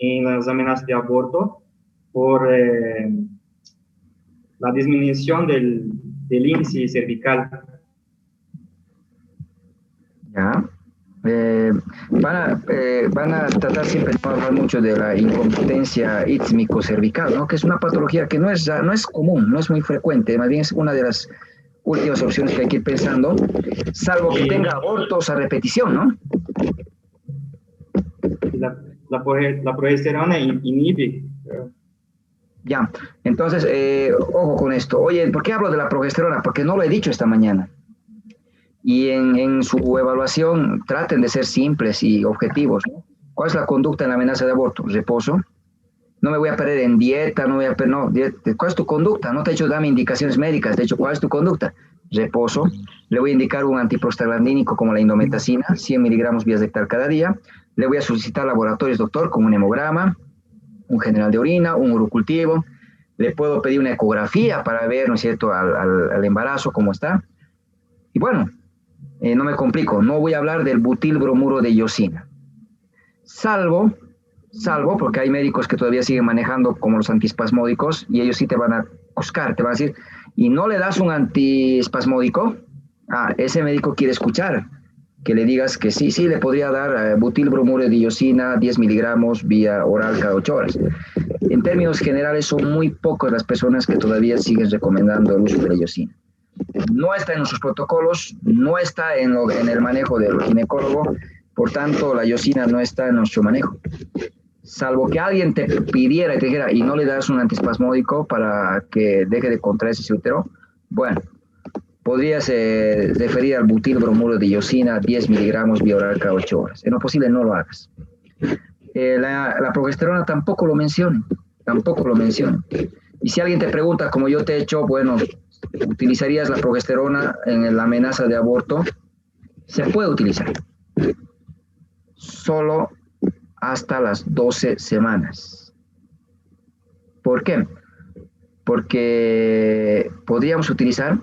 en las amenazas de aborto por la disminución del índice cervical. Ya. Van a tratar siempre de no hablar mucho de la incompetencia ítmico-cervical, ¿no? Que es una patología que no es común, no es muy frecuente, más bien es una de las últimas opciones que hay que ir pensando, salvo que tenga abortos a repetición, ¿no? La progesterona inhibe. Ya, entonces, ojo con esto. Oye, ¿por qué hablo de la progesterona? Porque no lo he dicho esta mañana. Y en su evaluación traten de ser simples y objetivos, ¿no? ¿Cuál es la conducta en la amenaza de aborto? Reposo. No me voy a perder en dieta, no voy a perder, no, ¿cuál es tu conducta? No te he hecho dame indicaciones médicas, te he hecho, ¿cuál es tu conducta? Reposo. Le voy a indicar un antiprostaglandínico como la indometacina, 100 miligramos vías de hectárea cada día. Le voy a solicitar laboratorios, doctor, con un hemograma, un general de orina, un urocultivo. Le puedo pedir una ecografía para ver, ¿no es cierto?, al embarazo, cómo está. Y bueno, no me complico, no voy a hablar del butilbromuro de iosina. Salvo, porque hay médicos que todavía siguen manejando como los antiespasmódicos y ellos sí te van a buscar, te van a decir, ¿y no le das un antiespasmódico? Ah, ese médico quiere escuchar que le digas que sí, sí, le podría dar butilbromuro de iosina, 10 miligramos vía oral cada 8 horas. En términos generales, son muy pocas las personas que todavía siguen recomendando el uso de la iosina. No está en nuestros protocolos, no está en el manejo del ginecólogo, por tanto, la iosina no está en nuestro manejo. Salvo que alguien te pidiera y te dijera, y no le das un antiespasmódico para que deje de contraer ese útero, bueno, podrías referir al butilbromuro de iosina, 10 miligramos vía oral cada 8 horas. En lo posible, no lo hagas. La progesterona tampoco lo menciona, tampoco lo menciona. Y si alguien te pregunta, como yo te he hecho, bueno, ¿utilizarías la progesterona en la amenaza de aborto? Se puede utilizar. Solo hasta las 12 semanas. ¿Por qué? Porque podríamos utilizar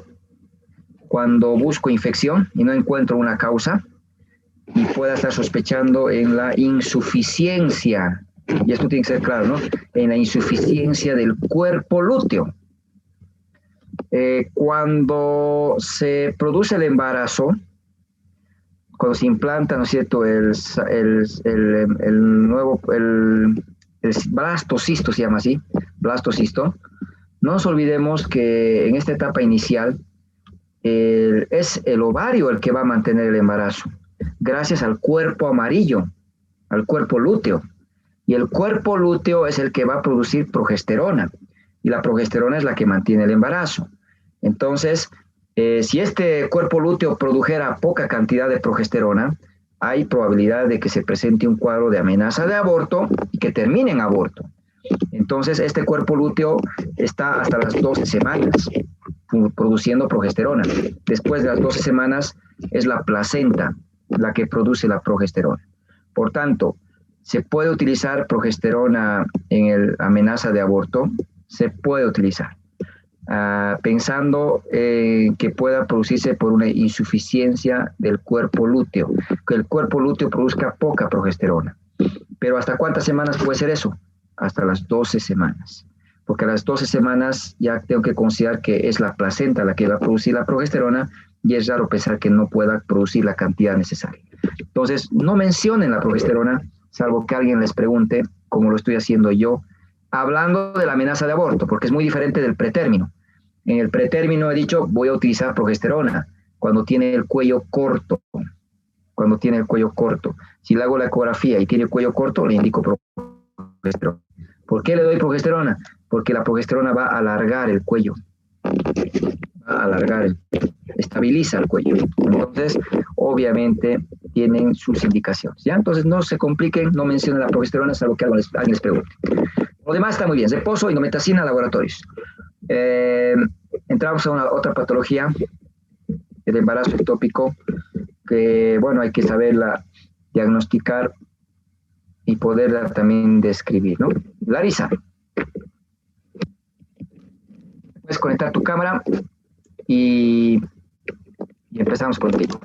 cuando busco infección y no encuentro una causa y pueda estar sospechando en la insuficiencia, y esto tiene que ser claro, ¿no? En la insuficiencia del cuerpo lúteo. Cuando se produce el embarazo, cuando se implanta, ¿no es cierto?, el blastocisto, se llama así, blastocisto, no nos olvidemos que en esta etapa inicial es el ovario el que va a mantener el embarazo, gracias al cuerpo amarillo, al cuerpo lúteo. Y el cuerpo lúteo es el que va a producir progesterona, y la progesterona es la que mantiene el embarazo. Entonces, si este cuerpo lúteo produjera poca cantidad de progesterona, hay probabilidad de que se presente un cuadro de amenaza de aborto y que termine en aborto. Entonces, este cuerpo lúteo está hasta las 12 semanas produciendo progesterona. Después de las 12 semanas es la placenta la que produce la progesterona. Por tanto, ¿se puede utilizar progesterona en la amenaza de aborto? Se puede utilizar. Pensando que pueda producirse por una insuficiencia del cuerpo lúteo, que el cuerpo lúteo produzca poca progesterona. Pero ¿hasta cuántas semanas puede ser eso? Hasta las 12 semanas. Porque a las 12 semanas ya tengo que considerar que es la placenta la que va a producir la progesterona y es raro pensar que no pueda producir la cantidad necesaria. Entonces, no mencionen la progesterona, salvo que alguien les pregunte, como lo estoy haciendo yo, hablando de la amenaza de aborto, porque es muy diferente del pretérmino. En el pretérmino he dicho, voy a utilizar progesterona cuando tiene el cuello corto. Cuando tiene el cuello corto. Si le hago la ecografía y tiene el cuello corto, le indico progesterona. ¿Por qué le doy progesterona? Porque la progesterona va a alargar el cuello. Va a alargar, estabiliza el cuello. Entonces, obviamente, tienen sus indicaciones. ¿Ya? Entonces, no se compliquen, no mencionen la progesterona, salvo que alguien les pregunte. Lo demás está muy bien. Reposo, indometacina, laboratorios. Entramos a otra patología, el embarazo ectópico, que, bueno, hay que saberla diagnosticar y poderla también describir, ¿no? Larisa, puedes conectar tu cámara y empezamos contigo.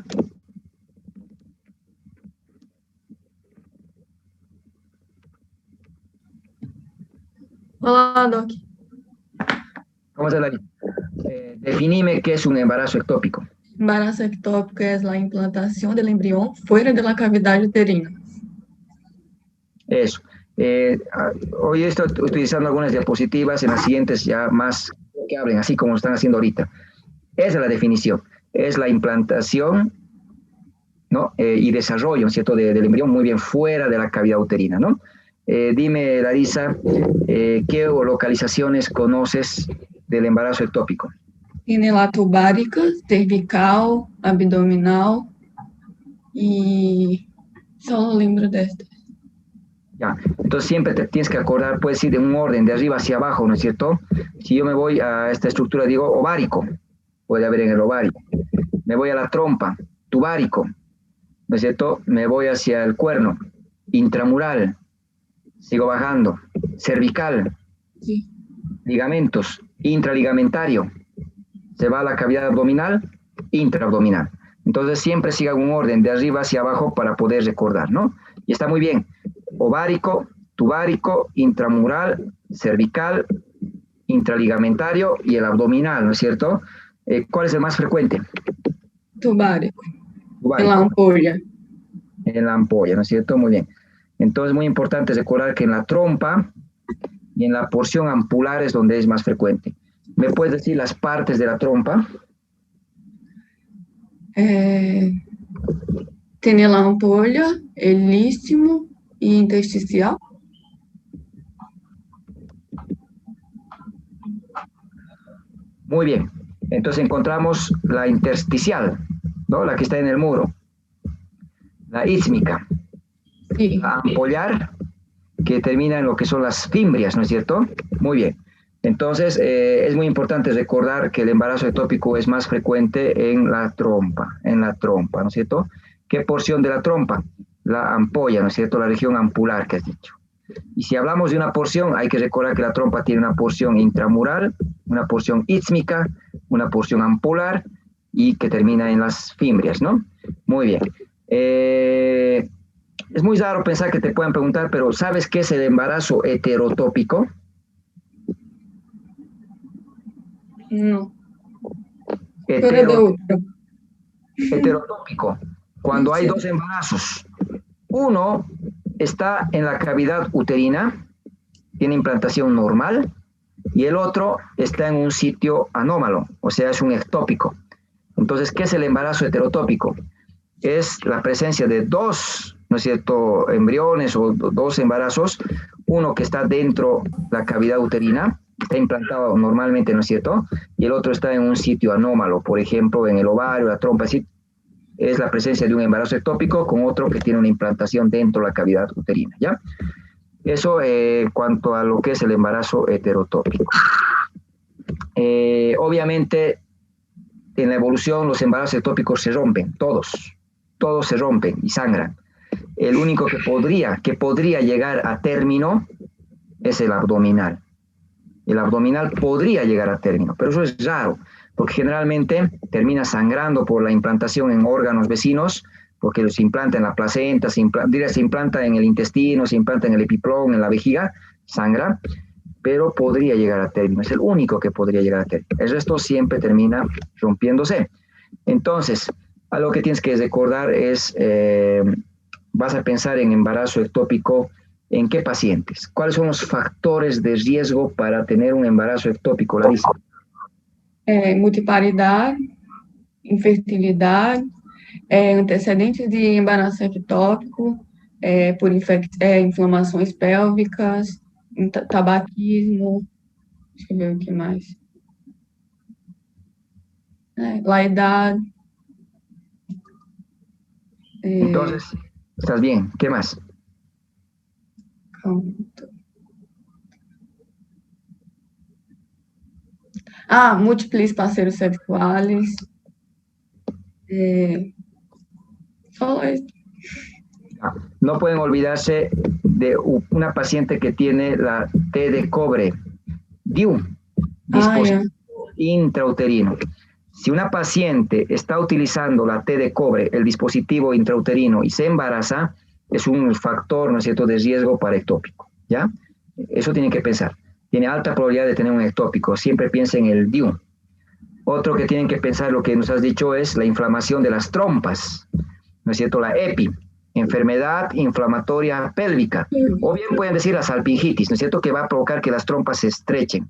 Olá, Doc. ¿Cómo estás, David? Definime qué es un embarazo ectópico. Embarazo ectópico es la implantación del embrión fuera de la cavidad uterina. Eso. Hoy estoy utilizando algunas diapositivas, en las siguientes ya más que hablen, así como lo están haciendo ahorita. Esa es la definición. Es la implantación, ¿no? Y desarrollo, ¿cierto? Del embrión muy bien fuera de la cavidad uterina, ¿no? Dime, Larisa, ¿qué localizaciones conoces del embarazo ectópico? Tiene la tubárica, cervical, abdominal y solo lembro de este. Ya, entonces siempre te tienes que acordar, puedes ir de un orden, de arriba hacia abajo, ¿no es cierto? Si yo me voy a esta estructura, digo ovárico, puede haber en el ovario. Me voy a la trompa, tubárico, ¿no es cierto? Me voy hacia el cuerno, intramural, sigo bajando, cervical, Sí. ligamentos, intraligamentario, se va a la cavidad abdominal, intraabdominal. Entonces siempre siga un orden de arriba hacia abajo para poder recordar, ¿no? Y está muy bien. Ovárico, tubárico, intramural, cervical, intraligamentario y el abdominal, ¿no es cierto? ¿Cuál es el más frecuente? Tubárico. Tubárico. En la ampolla. En la ampolla, ¿no es cierto? Muy bien. Entonces, muy importante recordar que en la trompa y en la porción ampular es donde es más frecuente. ¿Me puedes decir las partes de la trompa? Tiene la ampolla, el istmo y intersticial. Muy bien. Entonces encontramos la intersticial, ¿no? La que está en el muro. La ísmica. Sí. La ampollar, que termina en lo que son las fimbrias, ¿no es cierto? Muy bien. Entonces, es muy importante recordar que el embarazo ectópico es más frecuente en la trompa, ¿no es cierto? ¿Qué porción de la trompa? La ampolla, ¿no es cierto? La región ampular que has dicho. Y si hablamos de una porción, hay que recordar que la trompa tiene una porción intramural, una porción ísmica, una porción ampular y que termina en las fimbrias, ¿no? Muy bien. Es muy raro pensar que te puedan preguntar, pero ¿sabes qué es el embarazo heterotópico? No. Fuera de útero. Heterotópico. Cuando hay dos embarazos. Uno está en la cavidad uterina, tiene implantación normal, y el otro está en un sitio anómalo, o sea, es un ectópico. Entonces, ¿qué es el embarazo heterotópico? Es la presencia de dos, ¿no es cierto?, embriones o dos embarazos, uno que está dentro de la cavidad uterina, está implantado normalmente, ¿no es cierto?, y el otro está en un sitio anómalo, por ejemplo, en el ovario, la trompa, así. Es la presencia de un embarazo ectópico con otro que tiene una implantación dentro de la cavidad uterina, ¿ya? Eso cuanto a lo que es el embarazo heterotópico. Obviamente, en la evolución los embarazos ectópicos se rompen, todos se rompen y sangran. El único que podría llegar a término es el abdominal. El abdominal podría llegar a término, pero eso es raro, porque generalmente termina sangrando por la implantación en órganos vecinos, porque se implanta en la placenta, se implanta en el intestino, se implanta en el epiplón, en la vejiga, sangra, pero podría llegar a término, es el único que podría llegar a término. El resto siempre termina rompiéndose. Entonces, algo que tienes que recordar es, vas a pensar en embarazo ectópico, ¿en qué pacientes? ¿Cuáles son los factores de riesgo para tener un embarazo ectópico, Larisa? Multiparidad, infertilidad, antecedentes de embarazo ectópico, por inflamações pélvicas, tabaquismo, deixa eu ver o que mais. La edad. Entonces, estás bien, ¿qué más? Múltiples parceiros sexuales. Solo esto. No pueden olvidarse de una paciente que tiene la T de cobre, DIU, dispositivo intrauterino. Si una paciente está utilizando la T de cobre, el dispositivo intrauterino, y se embaraza, es un factor, ¿no es cierto?, de riesgo para ectópico, ¿ya? Eso tienen que pensar. tiene alta probabilidad de tener un ectópico. Siempre piensa en el DIU. Otro que tienen que pensar, lo que nos has dicho, es la inflamación de las trompas, ¿no es cierto? La EPI, enfermedad inflamatoria pélvica. O bien pueden decir la salpingitis, ¿no es cierto? Que va a provocar que las trompas se estrechen.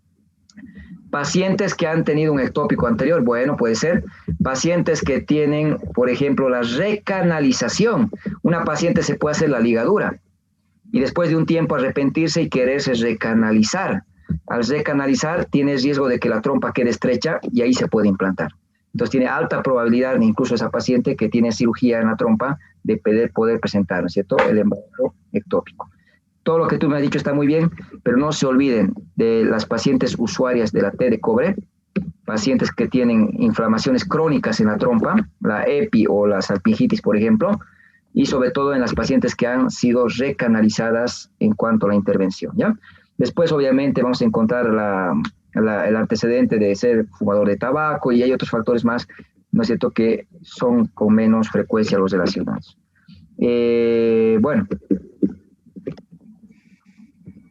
Pacientes que han tenido un ectópico anterior, bueno, puede ser. Pacientes que tienen, por ejemplo, la recanalización. Una paciente se puede hacer la ligadura y después de un tiempo arrepentirse y quererse recanalizar. Al recanalizar, tiene riesgo de que la trompa quede estrecha y ahí se puede implantar. Entonces tiene alta probabilidad, incluso esa paciente que tiene cirugía en la trompa, de poder presentar, ¿no es cierto?, el embarazo ectópico. Todo lo que tú me has dicho está muy bien, pero no se olviden de las pacientes usuarias de la T de cobre, pacientes que tienen inflamaciones crónicas en la trompa, la EPI o la salpingitis, por ejemplo, y sobre todo en las pacientes que han sido recanalizadas en cuanto a la intervención, ¿ya? Después, obviamente, vamos a encontrar el antecedente de ser fumador de tabaco y hay otros factores más, ¿no es cierto?, que son con menos frecuencia los relacionados. Bueno,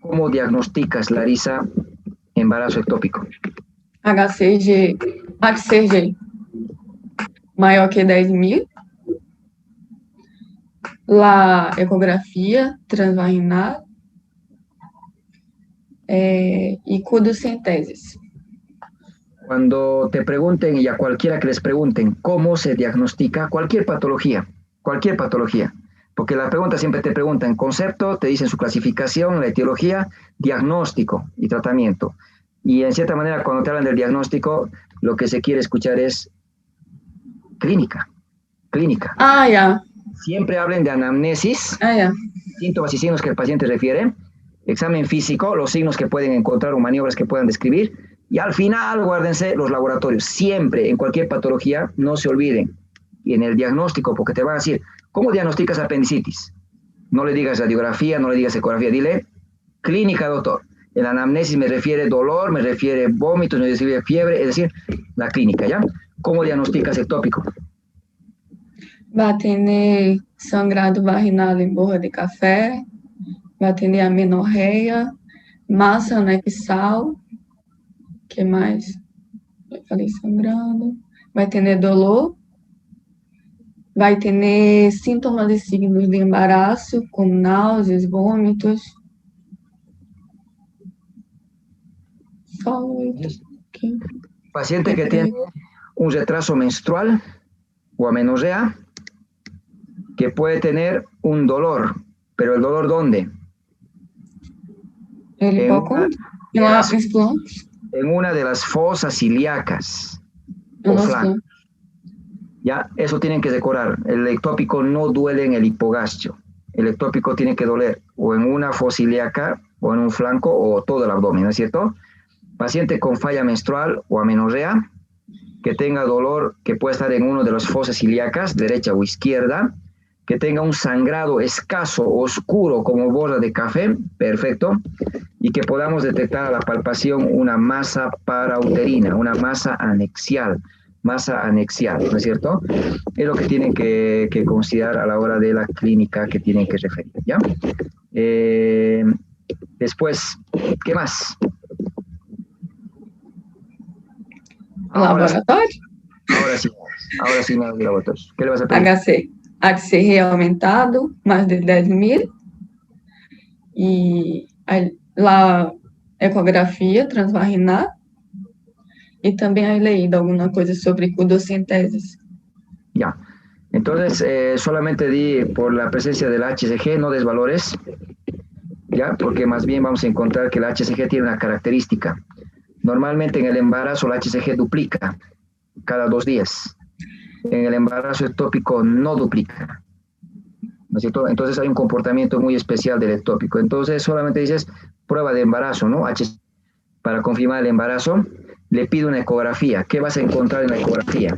¿cómo diagnosticas, Larisa, embarazo ectópico? HCG maior que 10.000, la ecografia transvaginal y codosíntesis. Cuando te pregunten, y a cualquiera que les pregunten, ¿cómo se diagnostica cualquier patología? Cualquier patología. Porque la pregunta siempre te preguntan concepto, te dicen su clasificación, la etiología, diagnóstico y tratamiento. Y en cierta manera, cuando te hablan del diagnóstico, lo que se quiere escuchar es clínica. Clínica. Ah, ya. Siempre hablen de anamnesis, síntomas y signos que el paciente refiere, examen físico, los signos que pueden encontrar o maniobras que puedan describir, y al final, guárdense los laboratorios. Siempre, en cualquier patología, no se olviden. Y en el diagnóstico, porque te van a decir, ¿cómo diagnosticas apendicitis? No le digas radiografía, no le digas ecografía, dile clínica, doctor. El anamnesis me refiere dolor, me refiere vómitos, me refiere fiebre, es decir, la clínica, ¿ya? ¿Cómo diagnosticas ectópico? Va a tener sangrado vaginal em borra de café, vai tener amenorreia, massa anexal, que mais? Eu falei sangrando. Vai ter dolor, vai ter sintomas e signos de embaraço, como náuseas, vômitos. Só 8. Paciente que tiene un retraso menstrual o amenorrea, que puede tener un dolor, pero ¿el dolor dónde? En una de las fosas ilíacas o flancos. Ya, eso tienen que decorar. El ectópico no duele en el hipogastrio. El ectópico tiene que doler o en una fosa ilíaca o en un flanco o todo el abdomen, ¿no es cierto? Paciente con falla menstrual o amenorrea, que tenga dolor que puede estar en una de las fosas ilíacas, derecha o izquierda, que tenga un sangrado escaso, oscuro, como borra de café, perfecto, y que podamos detectar a la palpación una masa parauterina, una masa anexial, ¿no es cierto? Es lo que tienen que considerar a la hora de la clínica que tienen que referir, ¿ya? Después, ¿qué más? Laboratório? Ahora sí, no, laboratorios. ¿Qué le vas a pedir? HCG aumentado, mais de 10.000, e a ecografia transvaginal, y también he leído alguna cosa sobre codosíntesis. Ya, entonces solamente di por la presencia del HCG, no des valores, ya, porque más bien vamos a encontrar que el HCG tiene una característica. Normalmente en el embarazo el HCG duplica cada 2 días. En el embarazo ectópico no duplica, ¿no es cierto? Entonces hay un comportamiento muy especial del ectópico. Entonces solamente dices prueba de embarazo, ¿no? Para confirmar el embarazo, le pido una ecografía. ¿Qué vas a encontrar en la ecografía?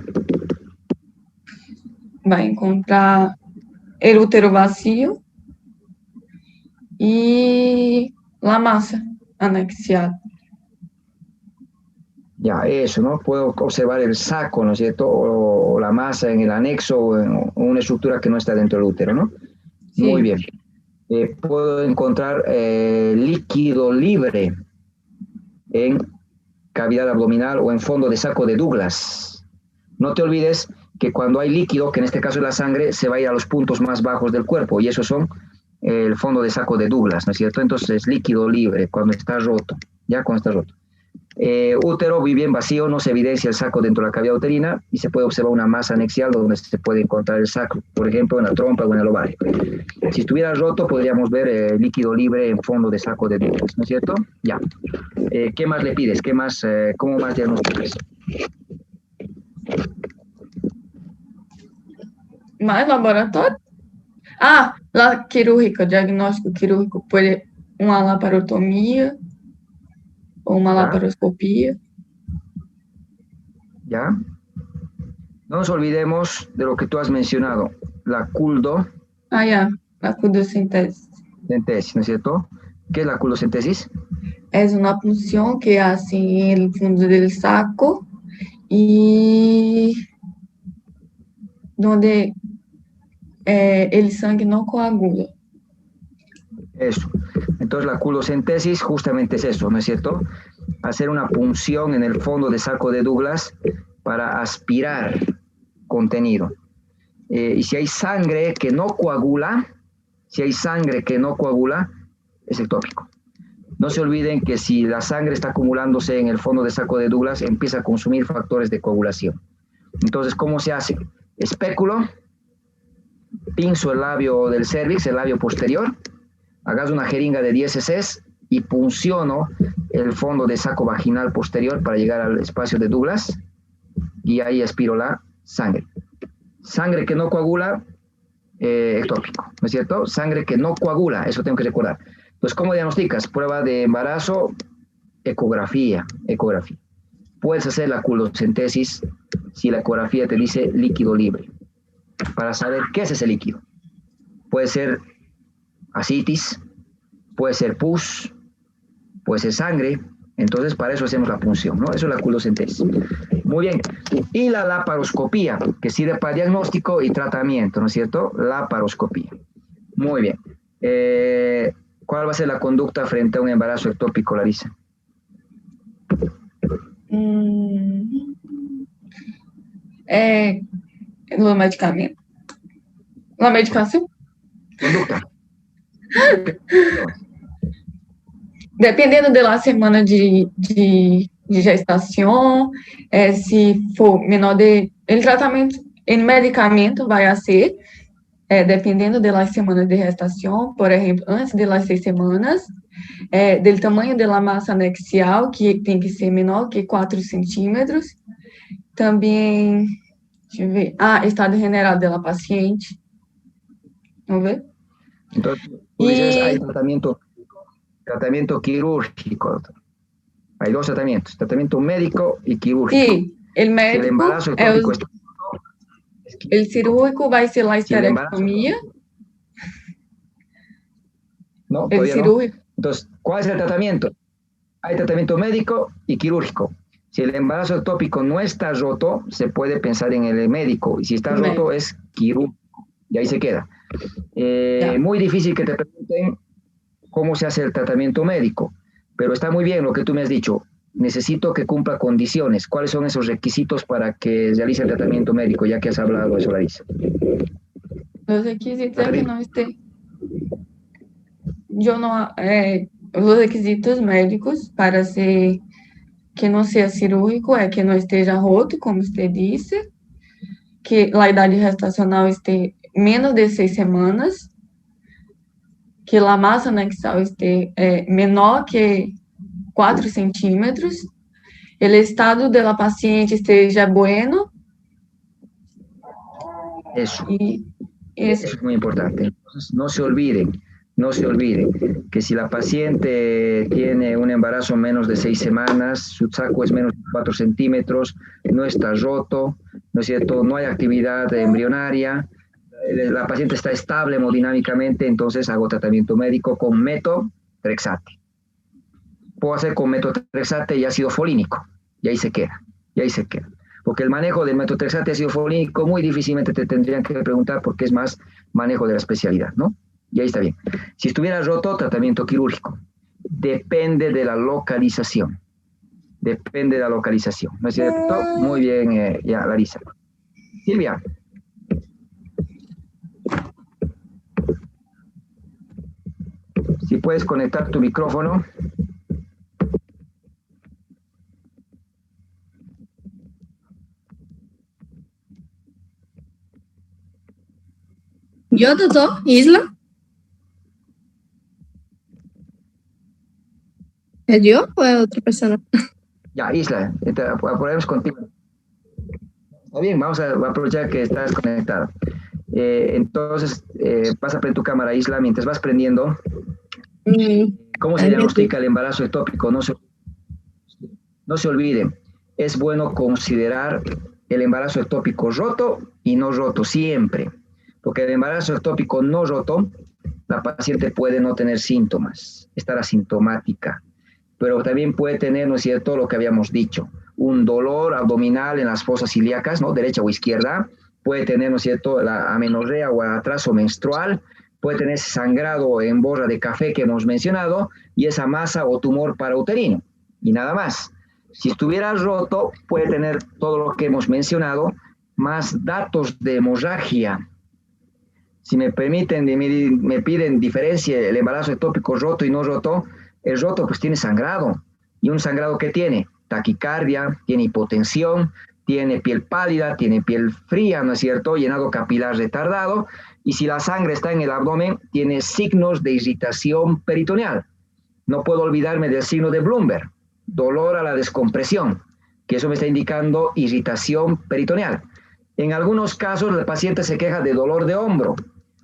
Va a encontrar el útero vacío y la masa anexial. Ya, eso, ¿no? Puedo observar el saco, ¿no es cierto? O la masa en el anexo o en una estructura que no está dentro del útero, ¿no? Sí. Muy bien. Puedo encontrar líquido libre en cavidad abdominal o en fondo de saco de Douglas. No te olvides que cuando hay líquido, que en este caso es la sangre, se va a ir a los puntos más bajos del cuerpo, y esos son el fondo de saco de Douglas, ¿no es cierto? Entonces es líquido libre cuando está roto, ya cuando está roto. Útero bien vacío, no se evidencia el saco dentro de la cavidad uterina y se puede observar una masa anexial donde se puede encontrar el saco, por ejemplo en la trompa o en el ovario. Si estuviera roto podríamos ver líquido libre en fondo de saco de Douglas, ¿no es cierto? Ya. ¿Qué más le pides? ¿Qué más, cómo más diagnosticas? Mais laboratório? Ah, lá quirúrgica, diagnóstico quirúrgico, pode uma laparotomia ou uma ¿Ya? laparoscopia. ¿Ya? No nos olvidemos de lo que tú has mencionado, la culdocentesis, Ah, yeah, a cuidocentese. ¿no es cierto? ¿Qué es la culdocentesis? É uma punção que hace no fundo del saco e onde el sangue não coagula. Eso. Entonces la culdocentesis justamente es eso, ¿no es cierto? Hacer una punción en el fondo de saco de Douglas para aspirar contenido. Y si hay sangre que no coagula, es ectópico. No se olviden que si la sangre está acumulándose en el fondo de saco de Douglas, empieza a consumir factores de coagulación. Entonces, ¿cómo se hace? Espéculo, pinzo el labio del cérvix, el labio posterior, hagas una jeringa de 10 cc y punciono el fondo de saco vaginal posterior para llegar al espacio de Douglas y ahí aspiro la sangre. Sangre que no coagula, ectópico, ¿no es cierto? Sangre que no coagula, eso tengo que recordar. Entonces, ¿cómo diagnosticas? Prueba de embarazo, ecografía. Puedes hacer la culdocentesis si la ecografía te dice líquido libre, para saber qué es ese líquido. Puede ser ascitis, puede ser pus, puede ser sangre. Entonces, para eso hacemos la punción, ¿no? Eso es la culdocentesis. Muy bien. Y la laparoscopía, que sirve para diagnóstico y tratamiento, ¿no es cierto? Laparoscopía. Muy bien. ¿Cuál va a ser la conducta frente a un embarazo ectópico, Larissa? No medicamento. Na medicação? Conducta. Dependendo da semana de gestação, se for menor de... O tratamento em medicamento vai ser, dependendo das semanas de gestação, por exemplo, antes das 6 semanas, do tamanho da massa anexial, que tem que ser menor que 4 centímetros. Também, deixa eu ver, estado general da paciente. Vamos ver? Entonces, tú dices, hay tratamiento quirúrgico. Hay dos tratamientos, tratamiento médico y quirúrgico. Sí, el médico, si el embarazo ectópico está... el cirúrgico va a ser la esterectomía. No, el cirúrgico. No. Entonces, ¿cuál es el tratamiento? Hay tratamiento médico y quirúrgico. Si el embarazo ectópico no está roto, se puede pensar en el médico. Y si está roto, es quirúrgico. Y ahí se queda. Muy difícil que te pregunten cómo se hace el tratamiento médico, pero está muy bien lo que tú me has dicho. Necesito que cumpla condiciones. ¿Cuáles son esos requisitos para que realice el tratamiento médico, ya que has hablado de eso, Larissa? Los requisitos es que no esté... los requisitos médicos para ser que não seja cirúrgico é que não esteja roto, como você disse, que a idade gestacional esteja menos de 6 semanas, que a massa anexial esteja menor que 4 centímetros, o estado da paciente esteja bueno. Eso es muy importante. Entonces, no se olviden que si la paciente tiene un embarazo menos de 6 semanas, su saco es menos de 4 centímetros, no está roto, ¿no es cierto? No hay actividad embrionaria, la paciente está estable hemodinámicamente, entonces hago tratamiento médico con metotrexate. Puedo hacer con metotrexate y ácido folínico, y ahí se queda. Porque el manejo del metotrexate y ácido folínico muy difícilmente te tendrían que preguntar porque es más manejo de la especialidad, ¿no? Y ahí está bien. Si estuviera roto, tratamiento quirúrgico. Depende de la localización. depende de la localización, ¿no es cierto? Muy bien, ya, Larisa. Silvia. Si puedes conectar tu micrófono. Yo, doctor, Isla. ¿Es yo o es otra persona? Ya, Isla, podemos contigo. Está bien, vamos a aprovechar que estás conectada. Entonces, vas a prender tu cámara, Isla, mientras vas prendiendo. ¿Cómo se diagnostica el embarazo ectópico? No se olviden, es bueno considerar el embarazo ectópico roto y no roto siempre, porque el embarazo ectópico no roto, la paciente puede no tener síntomas, estar asintomática, pero también puede tener, ¿no es cierto?, lo que habíamos dicho, un dolor abdominal en las fosas ilíacas, ¿no?, derecha o izquierda, puede tener, ¿no es cierto?, la amenorrea o atraso menstrual, puede tener ese sangrado en borra de café que hemos mencionado y esa masa o tumor parauterino, y nada más. Si estuviera roto, puede tener todo lo que hemos mencionado, más datos de hemorragia. Si me permiten, me piden diferencia el embarazo ectópico roto y no roto, el roto pues tiene sangrado. ¿Y un sangrado qué tiene? Taquicardia, tiene hipotensión, tiene piel pálida, tiene piel fría, ¿no es cierto?, llenado capilar retardado, y si la sangre está en el abdomen, tiene signos de irritación peritoneal. No puedo olvidarme del signo de Bloomberg, dolor a la descompresión, que eso me está indicando irritación peritoneal. En algunos casos, el paciente se queja de dolor de hombro,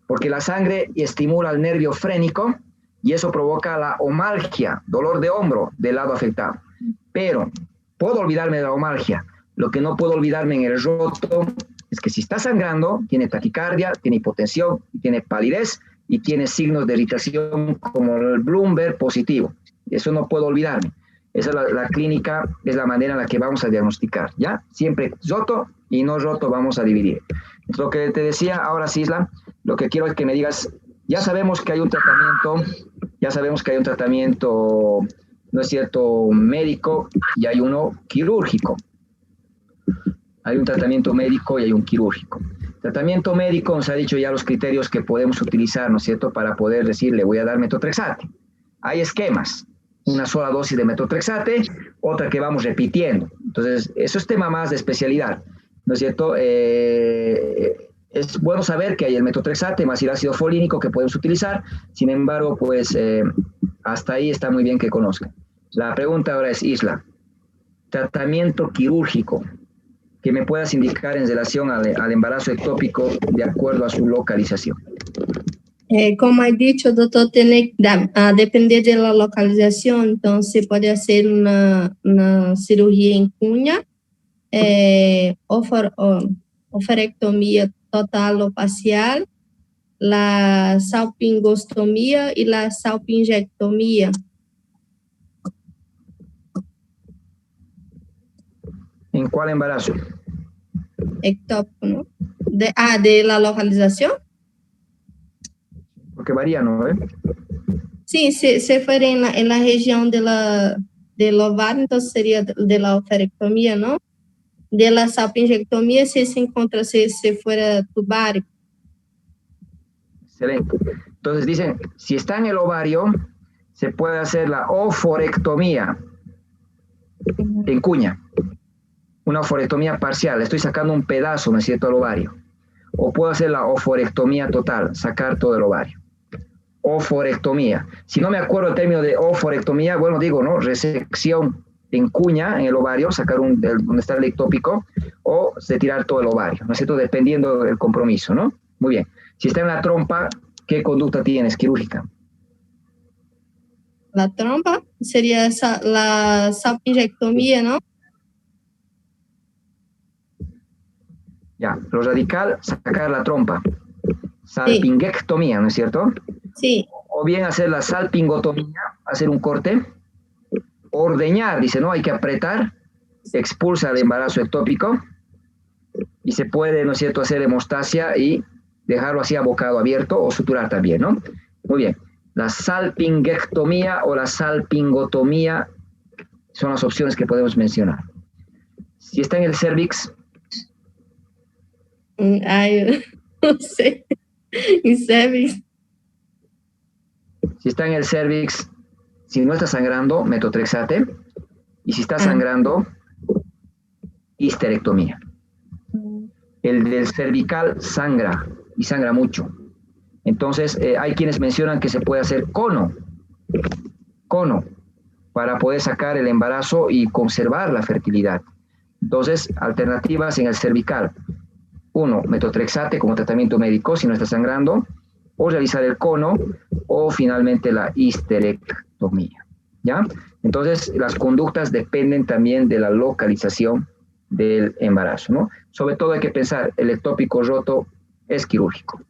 porque la sangre estimula el nervio frénico y eso provoca la omalgia, dolor de hombro del lado afectado. Pero puedo olvidarme de la omalgia. Lo que no puedo olvidarme en el roto es que si está sangrando, tiene taquicardia, tiene hipotensión, tiene palidez y tiene signos de irritación como el Bloomberg positivo. Eso no puedo olvidarme. Esa es la clínica, es la manera en la que vamos a diagnosticar, ¿ya? Siempre roto y no roto vamos a dividir. Entonces, lo que te decía ahora, Sisla, lo que quiero es que me digas, ya sabemos que hay un tratamiento, ¿no es cierto?, médico y hay uno quirúrgico. Hay un tratamiento médico y hay un quirúrgico. Tratamiento médico nos ha dicho ya los criterios que podemos utilizar, ¿no es cierto?, para poder decir, le voy a dar metotrexate. Hay esquemas, una sola dosis de metotrexate, otra que vamos repitiendo. Entonces, eso es tema más de especialidad, ¿no es cierto? Es bueno saber que hay el metotrexate más el ácido folínico que podemos utilizar, sin embargo, pues hasta ahí está muy bien que conozcan. La pregunta ahora es, Isla, tratamiento quirúrgico, que me puedas indicar en relación al embarazo ectópico de acuerdo a su localización. Como he dicho, doctor, tiene a depender de la localización, entonces puede hacer una cirugía en cuña, ofarectomía total o parcial, la salpingostomía y la salpingectomía. ¿En cuál embarazo? Ectópico, ¿no? De la localización. Porque varía, ¿no? Sí, se fuera en la región del ovario, entonces sería de la ofarectomía, ¿no? De la salpingectomía, si se encuentra, si fuera tubario. Excelente. Entonces dicen, si está en el ovario, se puede hacer la oforectomía en cuña. Una oforectomía parcial, estoy sacando un pedazo, ¿no es cierto?, al ovario. O puedo hacer la oforectomía total, sacar todo el ovario. Oforectomía. Si no me acuerdo el término de oforectomía, bueno, digo, ¿no?, resección en cuña, en el ovario, sacar donde está el ectópico, o retirar todo el ovario, ¿no es cierto?, dependiendo del compromiso, ¿no? Muy bien. Si está en la trompa, ¿qué conducta tienes quirúrgica? La trompa sería la salpingectomía, ¿no? Ya, lo radical, sacar la trompa. Salpingectomía, ¿no es cierto? Sí. O bien hacer la salpingotomía, hacer un corte. Ordeñar, dice, ¿no? Hay que apretar, expulsa el embarazo ectópico y se puede, ¿no es cierto?, hacer hemostasia y dejarlo así a bocado abierto o suturar también, ¿no? Muy bien. La salpingectomía o la salpingotomía Son las opciones que podemos mencionar. Si está en el cervix. Ay, no sé. En cervix. Si está en el cervix, si no está sangrando, metotrexate. Y si está sangrando, histerectomía. El del cervical sangra, y sangra mucho. Entonces, hay quienes mencionan que se puede hacer cono, para poder sacar el embarazo y conservar la fertilidad. Entonces, alternativas en el cervical. 1, metotrexate como tratamiento médico si no está sangrando, o realizar el cono, o finalmente la histerectomía. ¿Ya? Entonces, las conductas dependen también de la localización del embarazo, ¿no? Sobre todo hay que pensar, el ectópico roto es quirúrgico.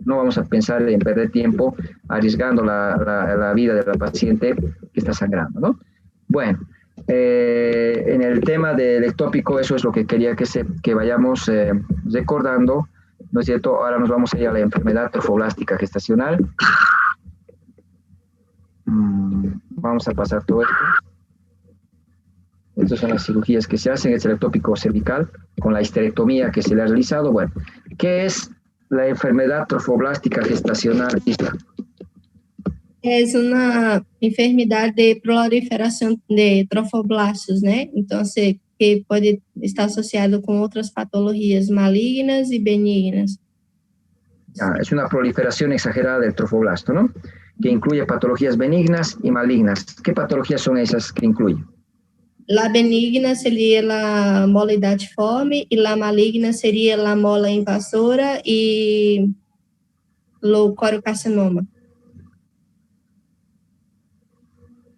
No vamos a pensar en perder tiempo arriesgando la vida de la paciente que está sangrando, ¿no? Bueno, en el tema del ectópico, eso es lo que quería que vayamos recordando, ¿no es cierto? Ahora nos vamos a ir a la enfermedad trofoblástica gestacional. Vamos a pasar todo esto. Estas son las cirugías que se hacen, es el ectópico cervical, con la histerectomía que se le ha realizado. Bueno, ¿qué es la enfermedad trofoblástica gestacional? Es una enfermedad de proliferación de trofoblastos, ¿no? Entonces, que puede estar asociado con otras patologías malignas y benignas. Es una proliferación exagerada del trofoblasto, ¿no? Que incluye patologías benignas y malignas. ¿Qué patologías son esas que incluye? La benigna sería la mola hidatiforme y la maligna sería la mola invasora y lo coriocarcinoma.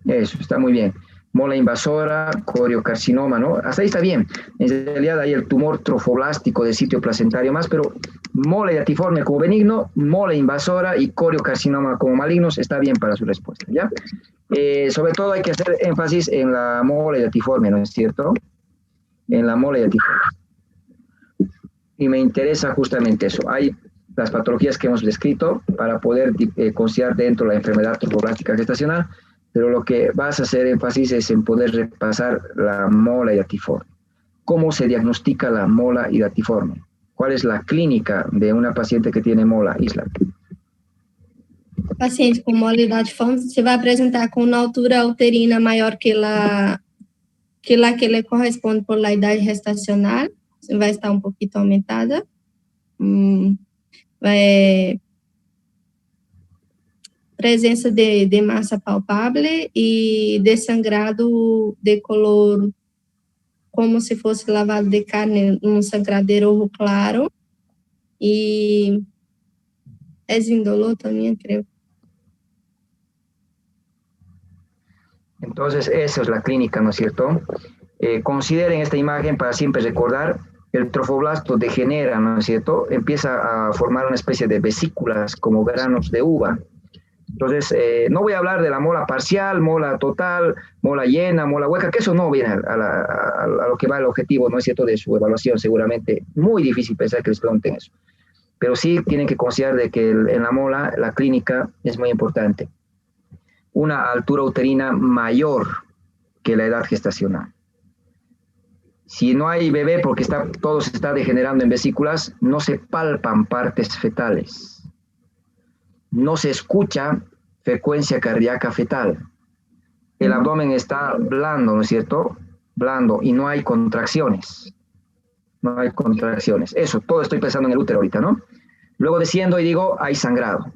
Eso, está muy bien. Mola invasora, coriocarcinoma, ¿no? Hasta ahí está bien. En realidad hay el tumor trofoblástico del sitio placentario más, pero mola hidatiforme como benigno, mola invasora y coriocarcinoma como malignos, está bien para su respuesta, ¿ya? Sobre todo hay que hacer énfasis en la mola hidatiforme, ¿no es cierto? En la mola hidatiforme. Y me interesa justamente eso. Hay las patologías que hemos descrito para poder considerar dentro la enfermedad trofoblástica gestacional, pero lo que vas a hacer énfasis es en poder repasar la mola hidatiforme. ¿Cómo se diagnostica la mola hidatiforme? ¿Cuál es la clínica de una paciente que tiene mola, Isla? Paciente com mola hidatiforme se vai apresentar com uma altura uterina maior que la que le corresponde por la idade gestacional, vai estar um pouquinho aumentada. Presença de massa palpável e de sangrado de color como se fosse lavado de carne, um sangradeiro rojo claro. E es indolor también, creo. Entonces, esa es la clínica, ¿no es cierto? Consideren esta imagen para siempre recordar, el trofoblasto degenera, ¿no es cierto? Empieza a formar una especie de vesículas como granos de uva. Entonces, no voy a hablar de la mola parcial, mola total, mola llena, mola hueca, que eso no viene a lo que va el objetivo, ¿no es cierto?, de su evaluación, seguramente. Muy difícil pensar que les pregunten eso. Pero sí tienen que considerar de que en la mola, la clínica es muy importante. Una altura uterina mayor que la edad gestacional. Si no hay bebé porque todo se está degenerando en vesículas, no se palpan partes fetales. No se escucha frecuencia cardíaca fetal. El abdomen está blando, ¿no es cierto? Blando, y no hay contracciones. No hay contracciones. Eso, todo estoy pensando en el útero ahorita, ¿no? Luego desciendo y digo, hay sangrado.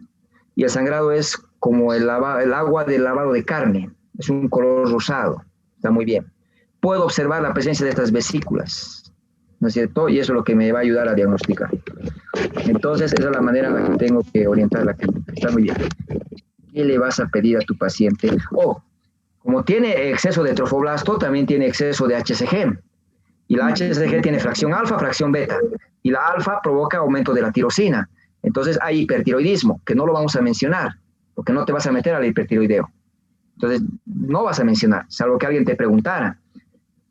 Y el sangrado es como el agua del lavado de carne. Es un color rosado. Está muy bien. Puedo observar la presencia de estas vesículas, ¿no es cierto? Y eso es lo que me va a ayudar a diagnosticar. Entonces, esa es la manera en la que tengo que orientar la clínica. Está muy bien. ¿Qué le vas a pedir a tu paciente? Como tiene exceso de trofoblasto, también tiene exceso de HCG. Y la HCG tiene fracción alfa, fracción beta. Y la alfa provoca aumento de la tirosina. Entonces, hay hipertiroidismo, que no lo vamos a mencionar, porque no te vas a meter al hipertiroideo. Entonces, no vas a mencionar, salvo que alguien te preguntara.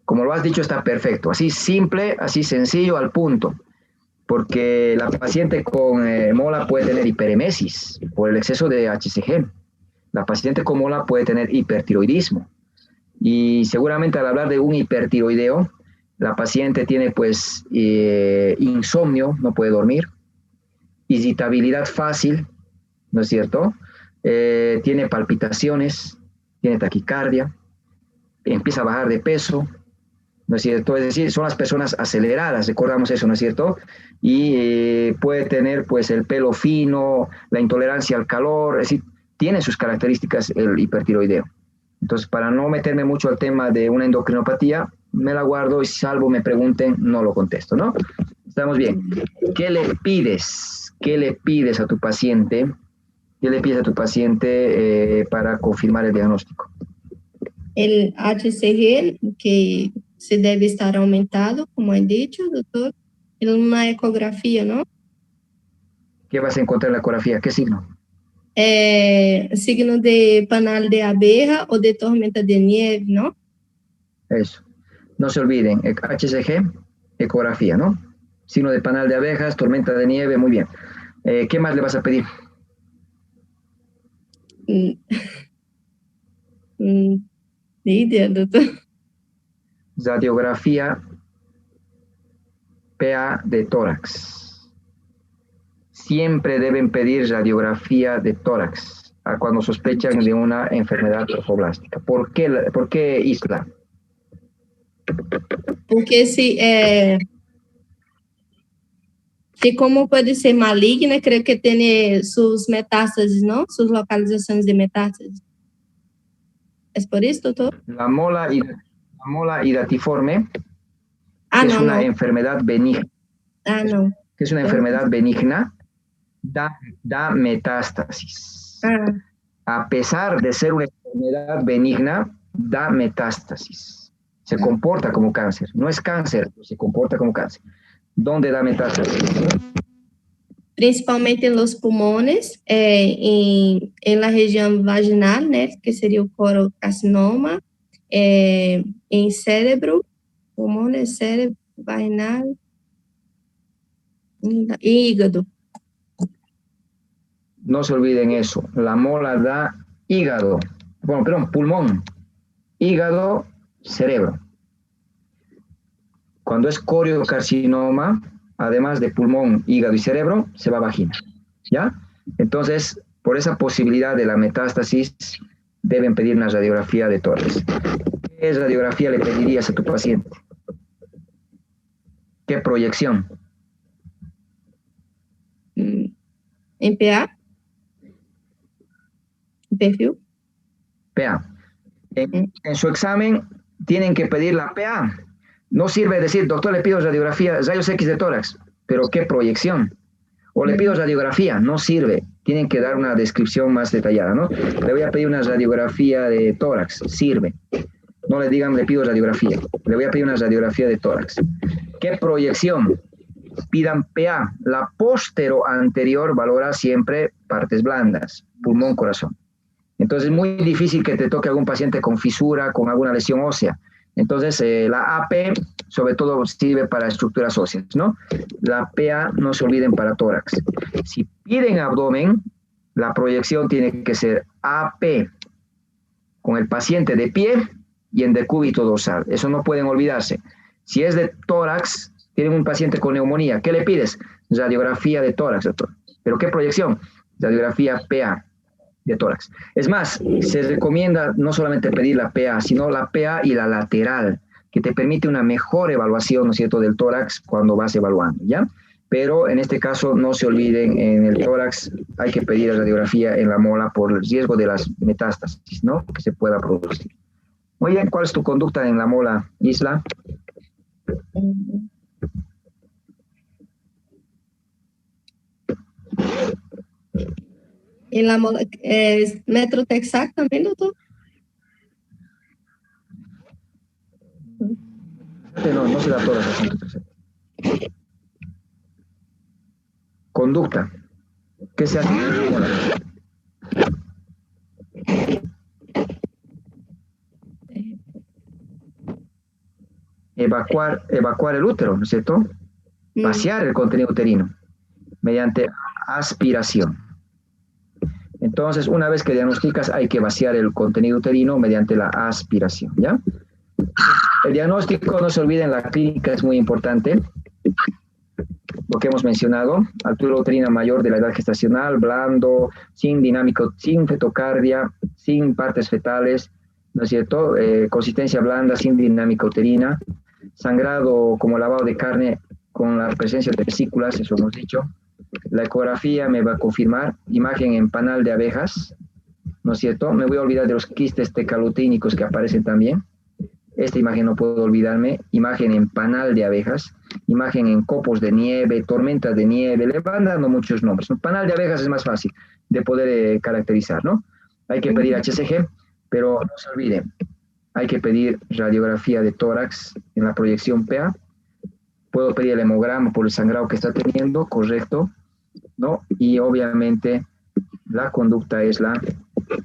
Como lo has dicho, está perfecto. Así simple, así sencillo, al punto. Porque la paciente con mola puede tener hiperemesis por el exceso de HCG. La paciente con mola puede tener hipertiroidismo. Y seguramente al hablar de un hipertiroideo, la paciente tiene pues insomnio, no puede dormir, irritabilidad fácil, ¿no es cierto? Tiene palpitaciones, tiene taquicardia, empieza a bajar de peso, ¿no es cierto? Es decir, son las personas aceleradas, recordamos eso, ¿no es cierto? Y puede tener pues el pelo fino, la intolerancia al calor, es decir, tiene sus características el hipertiroideo. Entonces, para no meterme mucho al tema de una endocrinopatía, me la guardo y salvo me pregunten, no lo contesto, ¿no? Estamos bien. ¿Qué le pides? ¿Qué le pides a tu paciente? ¿Qué le pides a tu paciente para confirmar el diagnóstico? El HCG, que se debe estar aumentado, como he dicho, doctor, en una ecografía, ¿no? ¿Qué vas a encontrar en la ecografía? ¿Qué signo? Signo de panal de abeja o de tormenta de nieve, ¿no? Eso. No se olviden, HCG, ecografía, ¿no? Signo de panal de abejas, tormenta de nieve, muy bien. ¿Qué más le vas a pedir? Ni idea, doctor. Radiografía PA de tórax. Siempre deben pedir radiografía de tórax cuando sospechan de una enfermedad trofoblástica. ¿Por qué Isla? Porque se como puede ser maligna, creo que tiene sus metástasis, ¿no? Sus localizaciones de metástasis. ¿Es por esto, doctor? La mola hidatiforme, que es una enfermedad benigna. No. Que es una enfermedad benigna, da metástasis. A pesar de ser una enfermedad benigna, da metástasis. Se comporta como cáncer. No es cáncer, se comporta como cáncer. ¿Dónde da metástasis? Principalmente en los pulmones, en la región vaginal, ¿no? Que sería el corocarcinoma, en cerebro, pulmones, cerebro, vaginal, y hígado. No se olviden eso. La mola da hígado. Bueno, perdón, pulmón, hígado, cerebro. Cuando es coriocarcinoma, además de pulmón, hígado y cerebro, se va a vagina. ¿Ya? Entonces, por esa posibilidad de la metástasis, deben pedir una radiografía de tórax. ¿Qué radiografía le pedirías a tu paciente? ¿Qué proyección? ¿En PA? ¿Perfil? PA. En su examen tienen que pedir la PA. No sirve decir, doctor, le pido radiografía, rayos X de tórax, pero ¿qué proyección? O le pido radiografía, no sirve. Tienen que dar una descripción más detallada, ¿no? Le voy a pedir una radiografía de tórax, sirve. No le digan, le pido radiografía. Le voy a pedir una radiografía de tórax. ¿Qué proyección? Pidan PA. La póstero anterior valora siempre partes blandas, pulmón, corazón. Entonces es muy difícil que te toque algún paciente con fisura, con alguna lesión ósea. Entonces la AP sobre todo sirve para estructuras óseas, ¿no? La PA no se olviden para tórax. Si piden abdomen, la proyección tiene que ser AP con el paciente de pie y en decúbito dorsal. Eso no pueden olvidarse. Si es de tórax, tienen un paciente con neumonía. ¿Qué le pides? Radiografía de tórax, doctor. ¿Pero qué proyección? Radiografía PA de tórax. Es más, se recomienda no solamente pedir la PA, sino la PA y la lateral, que te permite una mejor evaluación, ¿no es cierto?, del tórax cuando vas evaluando, ¿ya? Pero en este caso no se olviden, en el tórax hay que pedir la radiografía en la mola por el riesgo de las metástasis, ¿no?, que se pueda producir. Muy bien, ¿cuál es tu conducta en la mola, Isla? En la mola, Metrotexac también, doctor. No se da todas las conducta. ¿Qué se hace? Evacuar el útero, ¿no es cierto? Vaciar el contenido uterino mediante aspiración. Entonces, una vez que diagnosticas, hay que vaciar el contenido uterino mediante la aspiración, ¿ya? El diagnóstico, no se olviden, la clínica es muy importante. Lo que hemos mencionado, altura uterina mayor de la edad gestacional, blando, sin dinámico, sin fetocardia, sin partes fetales, ¿no es cierto? Consistencia blanda, sin dinámica uterina, sangrado como lavado de carne con la presencia de vesículas, eso hemos dicho. La ecografía me va a confirmar, imagen en panal de abejas, ¿no es cierto? Me voy a olvidar de los quistes tecalutínicos que aparecen también. Esta imagen no puedo olvidarme, imagen en panal de abejas, imagen en copos de nieve, tormentas de nieve, le van dando muchos nombres. Un panal de abejas es más fácil de poder caracterizar, ¿no? Hay que pedir HCG, pero no se olviden, hay que pedir radiografía de tórax en la proyección PA. Puedo pedir el hemograma por el sangrado que está teniendo, correcto, ¿no? Y obviamente la conducta es la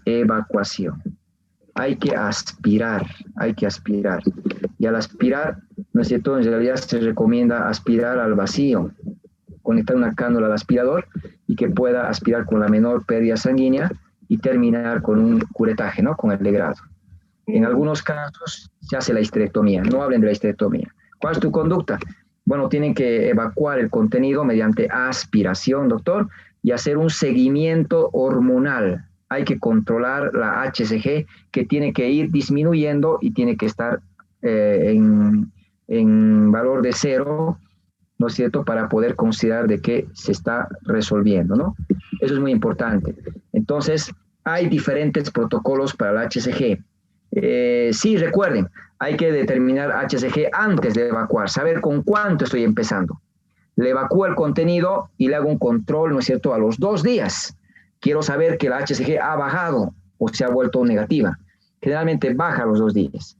evacuación. Hay que aspirar, hay que aspirar. Y al aspirar, ¿no es cierto? En realidad se recomienda aspirar al vacío, conectar una cánula al aspirador y que pueda aspirar con la menor pérdida sanguínea y terminar con un curetaje, ¿no? Con el legrado. En algunos casos se hace la histerectomía, no hablen de la histerectomía. ¿Cuál es tu conducta? Bueno, tienen que evacuar el contenido mediante aspiración, doctor, y hacer un seguimiento hormonal. Hay que controlar la HCG, que tiene que ir disminuyendo y tiene que estar en valor de 0, ¿no es cierto?, para poder considerar de que se está resolviendo, ¿no? Eso es muy importante. Entonces, hay diferentes protocolos para la HCG. Sí, recuerden, hay que determinar HCG antes de evacuar, saber con cuánto estoy empezando. Le evacúo el contenido y le hago un control, ¿no es cierto?, a los 2 días. Quiero saber que la HCG ha bajado o se ha vuelto negativa. Generalmente baja a los 2 días.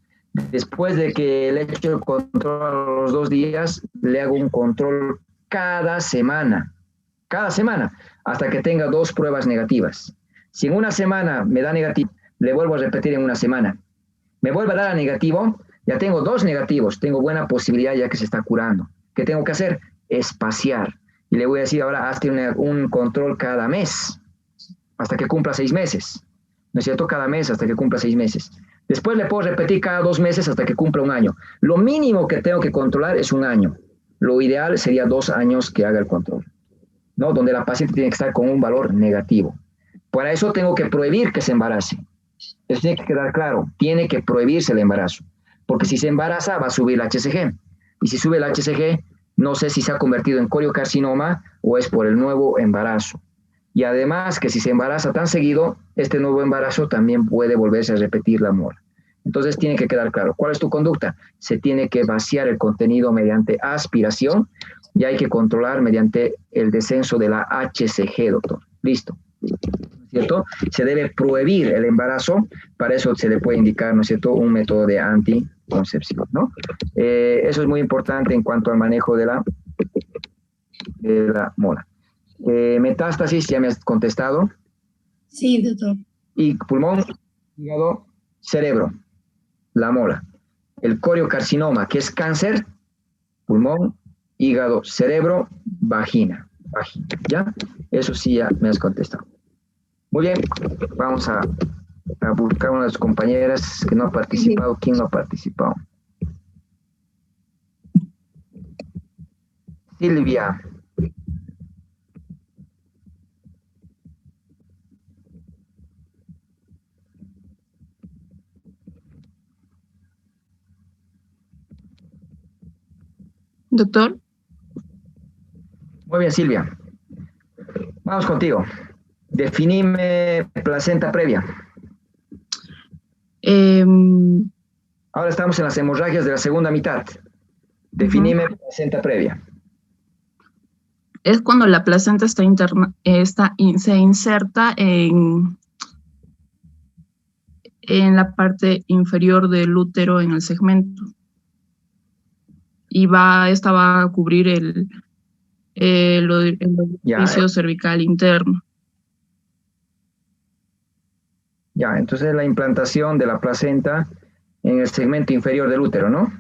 Después de que le he hecho el control a los 2 días, le hago un control cada semana, hasta que tenga 2 pruebas negativas. Si en una semana me da negativo, le vuelvo a repetir en una semana. Me vuelve a dar a negativo, ya tengo 2 negativos, tengo buena posibilidad ya que se está curando. ¿Qué tengo que hacer? Espaciar. Y le voy a decir ahora, hazte un control cada mes, hasta que cumpla 6 meses. ¿No es cierto? Cada mes hasta que cumpla 6 meses. Después le puedo repetir cada 2 meses hasta que cumpla 1 año. Lo mínimo que tengo que controlar es 1 año. Lo ideal sería 2 años que haga el control, ¿no? Donde la paciente tiene que estar con un valor negativo. Para eso tengo que prohibir que se embarace. Eso tiene que quedar claro. Tiene que prohibirse el embarazo. Porque si se embaraza va a subir el HCG. Y si sube el HCG, no sé si se ha convertido en coriocarcinoma o es por el nuevo embarazo. Y además que si se embaraza tan seguido, este nuevo embarazo también puede volverse a repetir la mora. Entonces tiene que quedar claro. ¿Cuál es tu conducta? Se tiene que vaciar el contenido mediante aspiración y hay que controlar mediante el descenso de la HCG, doctor. Listo. ¿Cierto? Se debe prohibir el embarazo, para eso se le puede indicar, ¿no es cierto?, un método de anticoncepción, ¿no? Eso es muy importante en cuanto al manejo de la mora. Metástasis, ya me has contestado. Sí, doctor. Y pulmón, hígado, cerebro, la mora. El coriocarcinoma, que es cáncer, pulmón, hígado, cerebro, vagina. ¿Ya? Eso sí ya me has contestado. Muy bien, vamos a buscar una de las compañeras que no ha participado. ¿Quién no ha participado? Silvia. Doctor. Muy bien, Silvia. Vamos contigo. Definime placenta previa. Ahora estamos en las hemorragias de la segunda mitad. Definime placenta previa. Es cuando la placenta se inserta en la parte inferior del útero, en el segmento. Y esta va a cubrir el orificio cervical interno. Ya, entonces la implantación de la placenta en el segmento inferior del útero, ¿no?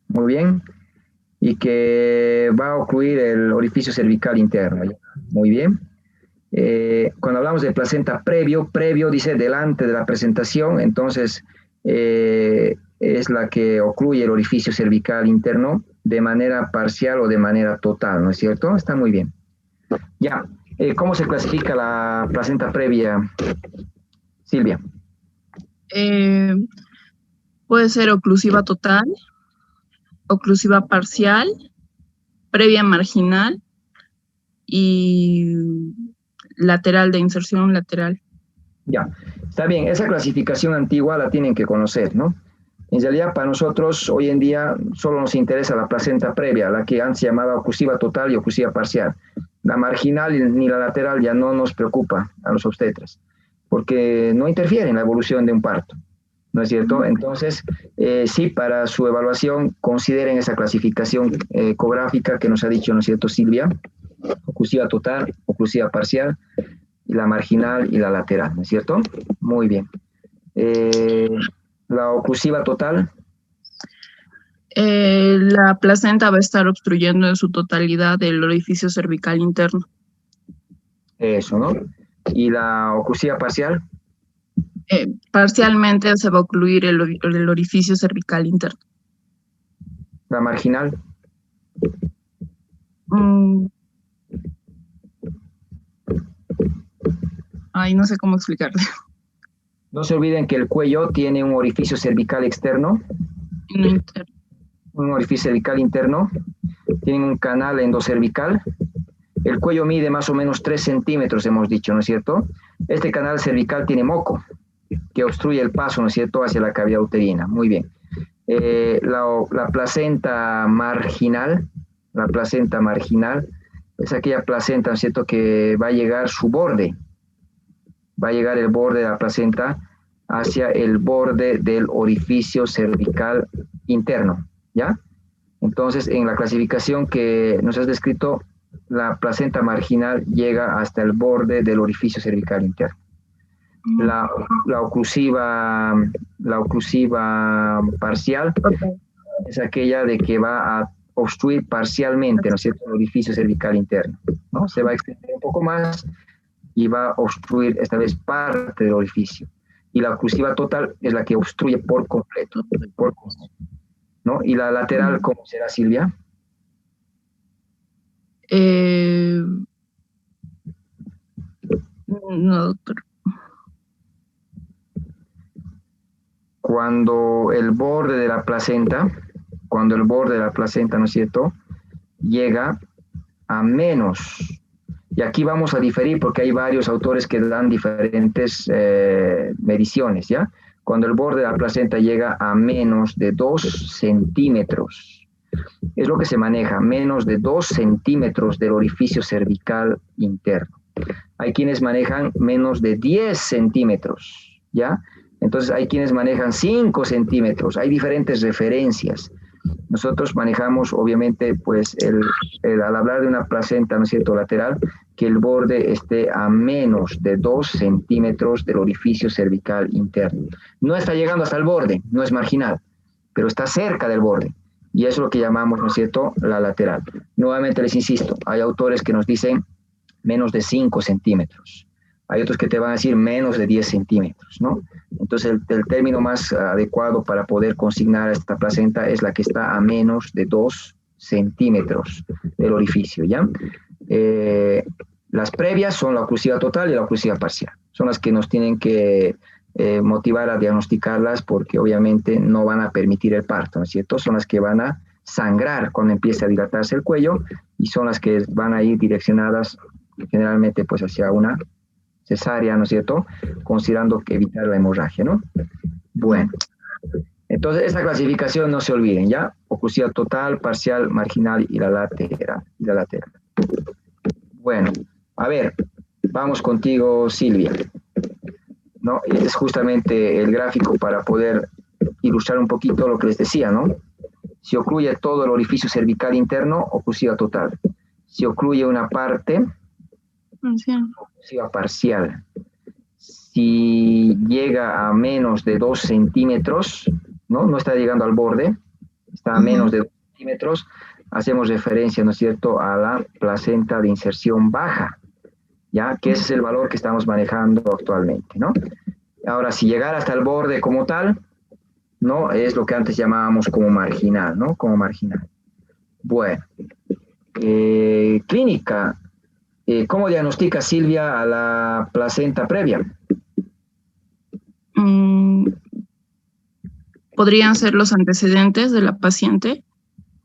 Muy bien. Y que va a ocluir el orificio cervical interno. Muy bien. Cuando hablamos de placenta previo dice delante de la presentación, entonces es la que ocluye el orificio cervical interno de manera parcial o de manera total, ¿no es cierto? Está muy bien. Ya, ¿cómo se clasifica la placenta previa, Silvia? Puede ser oclusiva total, oclusiva parcial, previa marginal y lateral, de inserción lateral. Ya, está bien, esa clasificación antigua la tienen que conocer, ¿no? En realidad, para nosotros, hoy en día, solo nos interesa la placenta previa, la que antes se llamaba oclusiva total y oclusiva parcial. La marginal ni la lateral ya no nos preocupa a los obstetras, porque no interfiere en la evolución de un parto, ¿no es cierto? Entonces, sí, para su evaluación, consideren esa clasificación ecográfica que nos ha dicho, ¿no es cierto, Silvia? Oclusiva total, oclusiva parcial, y la marginal y la lateral, ¿no es cierto? Muy bien. La oclusiva total. La placenta va a estar obstruyendo en su totalidad el orificio cervical interno. Eso, ¿no? ¿Y la oclusiva parcial? Parcialmente se va a ocluir el orificio cervical interno. ¿La marginal? Ay, no sé cómo explicarle. No se olviden que el cuello tiene un orificio cervical externo. No interno. Un orificio cervical interno. Tiene un canal endocervical. El cuello mide más o menos 3 centímetros, hemos dicho, ¿no es cierto? Este canal cervical tiene moco, que obstruye el paso, ¿no es cierto?, hacia la cavidad uterina. Muy bien. La placenta marginal es aquella placenta, ¿no es cierto?, que va a llegar su borde. Va a llegar el borde de la placenta hacia el borde del orificio cervical interno, ¿ya? Entonces, en la clasificación que nos has descrito, la placenta marginal llega hasta el borde del orificio cervical interno. La oclusiva parcial es aquella de que va a obstruir parcialmente, ¿no es cierto?, el orificio cervical interno, ¿no? Se va a extender un poco más y va a obstruir esta vez parte del orificio. Y la oclusiva total es la que obstruye por completo, ¿no? ¿Y la lateral cómo será, Silvia? No, doctor. Cuando el borde de la placenta, ¿no es cierto?, llega a menos. Y aquí vamos a diferir porque hay varios autores que dan diferentes mediciones, ¿ya? Cuando el borde de la placenta llega a menos de 2 centímetros, es lo que se maneja, menos de 2 centímetros del orificio cervical interno. Hay quienes manejan menos de 10 centímetros, ¿ya? Entonces hay quienes manejan 5 centímetros, hay diferentes referencias. Nosotros manejamos, obviamente, pues, al hablar de una placenta, ¿no es cierto?, lateral, que el borde esté a menos de 2 centímetros del orificio cervical interno. No está llegando hasta el borde, no es marginal, pero está cerca del borde. Y eso es lo que llamamos, ¿no es cierto?, la lateral. Nuevamente les insisto, hay autores que nos dicen menos de 5 centímetros. Hay otros que te van a decir menos de 10 centímetros, ¿no? Entonces, el término más adecuado para poder consignar a esta placenta es la que está a menos de 2 centímetros del orificio, ¿ya? Las previas son la oclusiva total y la oclusiva parcial. Son las que nos tienen que motivar a diagnosticarlas porque obviamente no van a permitir el parto, ¿no es cierto? Son las que van a sangrar cuando empiece a dilatarse el cuello y son las que van a ir direccionadas generalmente pues hacia una cesárea, ¿no es cierto?, considerando que evitar la hemorragia, ¿no? Bueno, entonces esta clasificación no se olviden, ¿ya? Oclusiva total, parcial, marginal y la lateral. Bueno, a ver, vamos contigo, Silvia, ¿no? Es justamente el gráfico para poder ilustrar un poquito lo que les decía, ¿no? Si ocluye todo el orificio cervical interno, oclusiva total. Si ocluye una parte, oclusiva parcial. Si llega a menos de 2 centímetros, ¿no? No está llegando al borde, está a menos de 2 centímetros, hacemos referencia, ¿no es cierto?, a la placenta de inserción baja. ya que ese es el valor que estamos manejando actualmente, ¿no? Ahora, si llegara hasta el borde como tal, ¿no? Es lo que antes llamábamos como marginal, ¿no? Como marginal. Bueno, clínica. ¿Cómo diagnostica Silvia a la placenta previa? Podrían ser los antecedentes de la paciente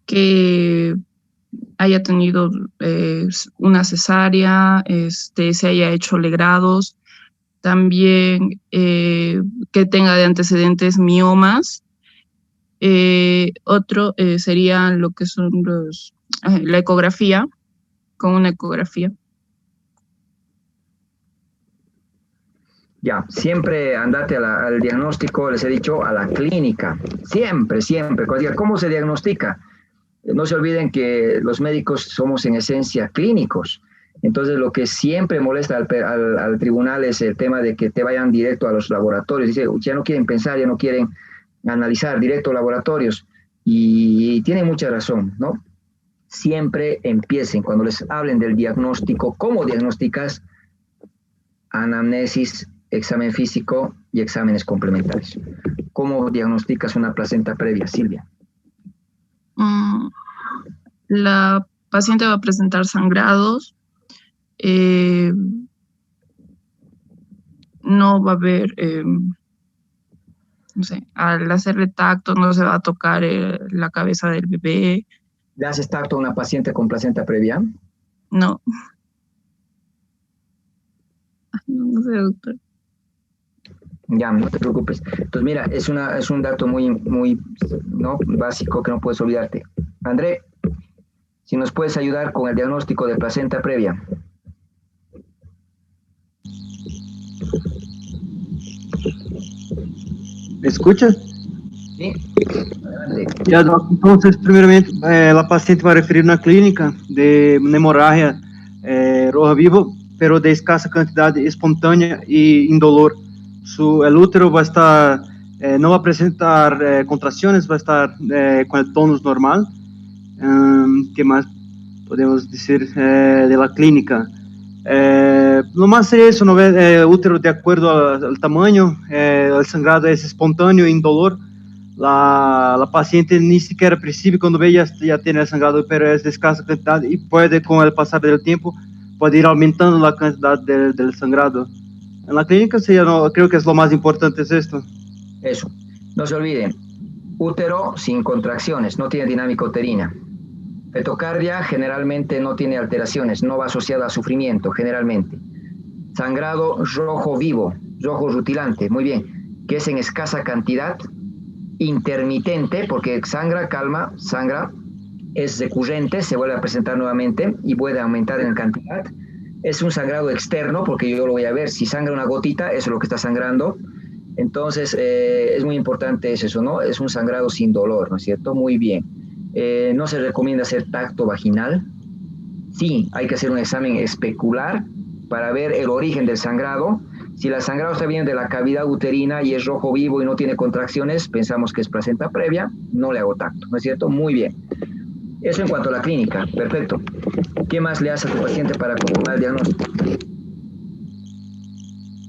que haya tenido una cesárea, se haya hecho legrados, también que tenga de antecedentes miomas. Otro sería lo que son la ecografía, con una ecografía. Ya, siempre andate al diagnóstico, les he dicho, a la clínica. Siempre, siempre. ¿Cómo se diagnostica? No se olviden que los médicos somos en esencia clínicos. Entonces, lo que siempre molesta al tribunal es el tema de que te vayan directo a los laboratorios. Dice, ya no quieren pensar, ya no quieren analizar, directo a laboratorios. Y tienen mucha razón, ¿no? Siempre empiecen, cuando les hablen del diagnóstico, ¿cómo diagnosticas? Anamnesis, examen físico y exámenes complementarios. ¿Cómo diagnosticas una placenta previa, Silvia? La paciente va a presentar sangrados, no va a haber, no sé, al hacerle tacto no se va a tocar la cabeza del bebé. ¿Le haces tacto a una paciente con placenta previa? No. No sé, doctor. Ya, no te preocupes. Entonces, mira, es un dato muy, ¿no? Básico que no puedes olvidarte. André, si nos puedes ayudar con el diagnóstico de placenta previa. ¿Me escucha? Sí. Adelante. Ya, entonces, primeramente, la paciente va a referir una clínica de una hemorragia roja vivo, pero de escasa cantidad espontánea y indolor. El útero va a estar, no va a presentar contracciones, va a estar con el tonus normal. ¿Qué más podemos decir de la clínica? Lo más sería eso, ¿no? El útero de acuerdo al tamaño, el sangrado es espontáneo e indolor. La paciente ni siquiera percibe cuando ve ya tiene el sangrado, pero es de escasa cantidad y puede, con el pasar del tiempo, puede ir aumentando la cantidad del sangrado. En la clínica creo que es lo más importante es esto. Eso. No se olviden, útero sin contracciones, no tiene dinámica uterina. Fetocardia generalmente no tiene alteraciones, no va asociada a sufrimiento, generalmente. Sangrado rojo vivo, rojo rutilante, muy bien, que es en escasa cantidad, intermitente, porque sangra, calma, sangra, es recurrente, se vuelve a presentar nuevamente y puede aumentar en cantidad. Es un sangrado externo, porque yo lo voy a ver, si sangra una gotita, eso es lo que está sangrando. Entonces, es muy importante eso, ¿no? Es un sangrado sin dolor, ¿no es cierto? Muy bien. No se recomienda hacer tacto vaginal. Sí, hay que hacer un examen especular para ver el origen del sangrado. Si el sangrado está bien de la cavidad uterina y es rojo vivo y no tiene contracciones, pensamos que es placenta previa, no le hago tacto, ¿no es cierto? Muy bien. Eso en cuanto a la clínica, perfecto. ¿Qué más le hace a tu paciente para confirmar el diagnóstico?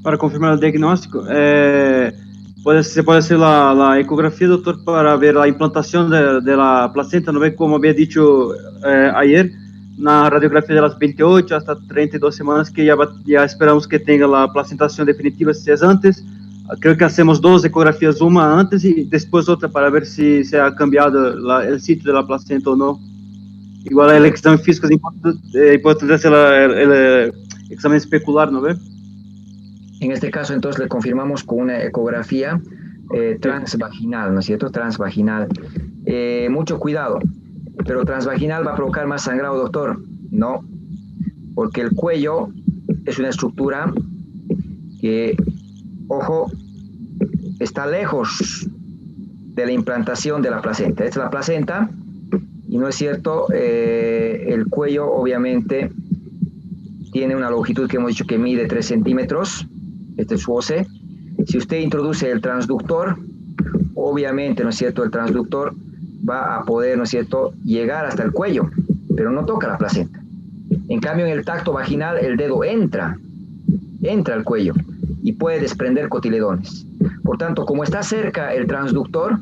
Para confirmar el diagnóstico, se puede hacer la ecografía, doctor, para ver la implantación de la placenta, ¿no ve? Como había dicho ayer, una radiografía de las 28 hasta 32 semanas, que ya esperamos que tenga la placentación definitiva si es antes. Creo que hacemos 2 ecografías, una antes y después otra para ver si se ha cambiado el sitio de la placenta o no. Igual el examen físico es importante hacer el examen especular, ¿no ve? En este caso, entonces, le confirmamos con una ecografía transvaginal, ¿no es cierto? Transvaginal. Mucho cuidado, pero transvaginal va a provocar más sangrado, doctor. No, porque el cuello es una estructura que, ojo, está lejos de la implantación de la placenta. Esta es la placenta, y no es cierto, el cuello obviamente tiene una longitud que hemos dicho que mide 3 centímetros. Este es su OC. Si usted introduce el transductor, obviamente, ¿no es cierto?, el transductor va a poder, ¿no es cierto?, llegar hasta el cuello, pero no toca la placenta. En cambio, en el tacto vaginal, el dedo entra al cuello y puede desprender cotiledones. Por tanto, como está cerca el transductor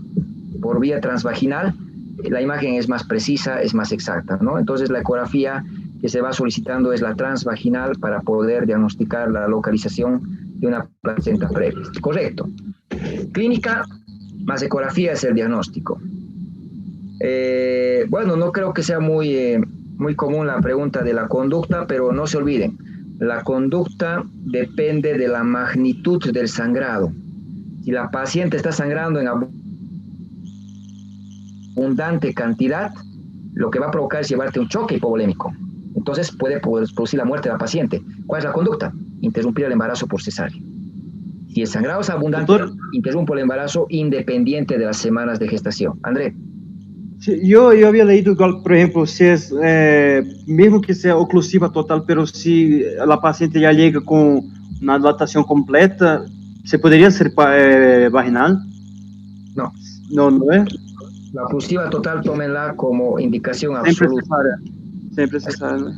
por vía transvaginal, la imagen es más precisa, es más exacta, ¿no? Entonces, la ecografía que se va solicitando es la transvaginal para poder diagnosticar la localización de una placenta previa. Correcto. Clínica más ecografía es el diagnóstico. Bueno, no creo que sea muy común la pregunta de la conducta, pero no se olviden, la conducta depende de la magnitud del sangrado. Si la paciente está sangrando en abundante cantidad, lo que va a provocar es llevarte un choque hipovolémico. Entonces puede producir la muerte de la paciente. ¿Cuál es la conducta? Interrumpir el embarazo por cesárea. Si el sangrado es abundante, interrumpo el embarazo independiente de las semanas de gestación. André. Sí, yo había leído, por ejemplo, si es, mismo que sea oclusiva total, pero si la paciente ya llega con una dilatación completa, ¿se podría ser vaginal? No. No es. La oclusiva total, tómenla como indicación absoluta. Siempre cesárea.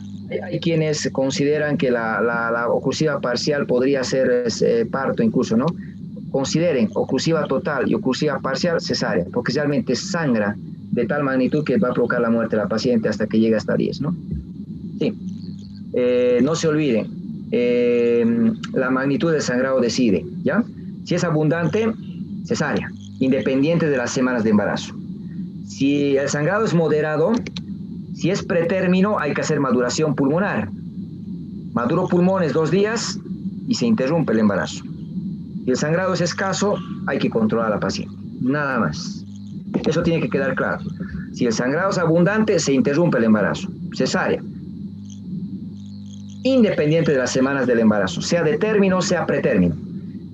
Hay quienes consideran que la oclusiva parcial podría ser parto incluso, ¿no? Consideren oclusiva total y oclusiva parcial cesárea, porque realmente sangra de tal magnitud que va a provocar la muerte de la paciente hasta que llegue hasta 10, ¿no? Sí. No se olviden, la magnitud del sangrado decide, ¿ya? Si es abundante, cesárea, independiente de las semanas de embarazo. Si el sangrado es moderado, si es pretérmino, hay que hacer maduración pulmonar. Maduro pulmones 2 días y se interrumpe el embarazo. Si el sangrado es escaso, hay que controlar a la paciente. Nada más. Eso tiene que quedar claro. Si el sangrado es abundante, se interrumpe el embarazo. Cesárea. Independiente de las semanas del embarazo, sea de término, sea pretérmino.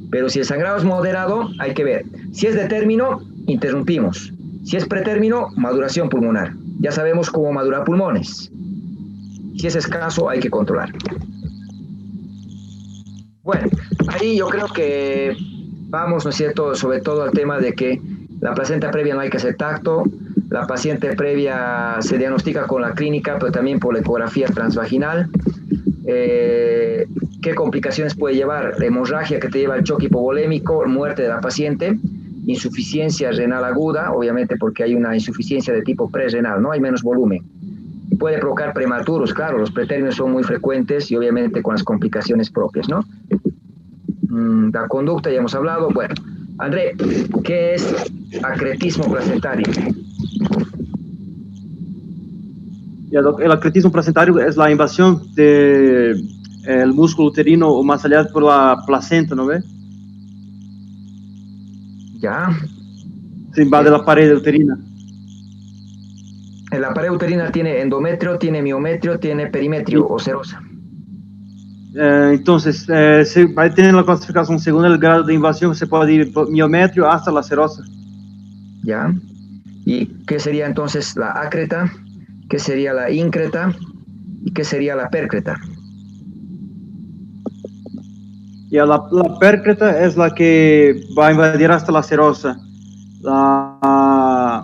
Pero si el sangrado es moderado, hay que ver. Si es de término, interrumpimos. Si es pretérmino, maduración pulmonar. Ya sabemos cómo madurar pulmones. Si es escaso, hay que controlar. Bueno, ahí yo creo que vamos, ¿no es cierto?, sobre todo al tema de que la placenta previa no hay que hacer tacto, la paciente previa se diagnostica con la clínica, pero también por la ecografía transvaginal. ¿Qué complicaciones puede llevar? La hemorragia que te lleva al choque hipovolémico, muerte de la paciente, insuficiencia renal aguda, obviamente porque hay una insuficiencia de tipo prerrenal, ¿no? Hay menos volumen. Puede provocar prematuros, claro, los pretérminos son muy frecuentes y obviamente con las complicaciones propias, ¿no? La conducta ya hemos hablado. Bueno, André, ¿qué es acretismo placentario? El acretismo placentario es la invasión del músculo uterino o más allá por la placenta, ¿no ve? Ya. Se invade la pared uterina. En la pared uterina tiene endometrio, tiene miometrio, tiene perimetrio o serosa. Entonces, se va a tener la clasificación según el grado de invasión, se puede ir por miometrio hasta la serosa. Ya. ¿Y qué sería entonces la acreta? ¿Qué sería la íncreta? ¿Y qué sería la pércreta? Y la pércreta es la que va a invadir hasta la serosa. La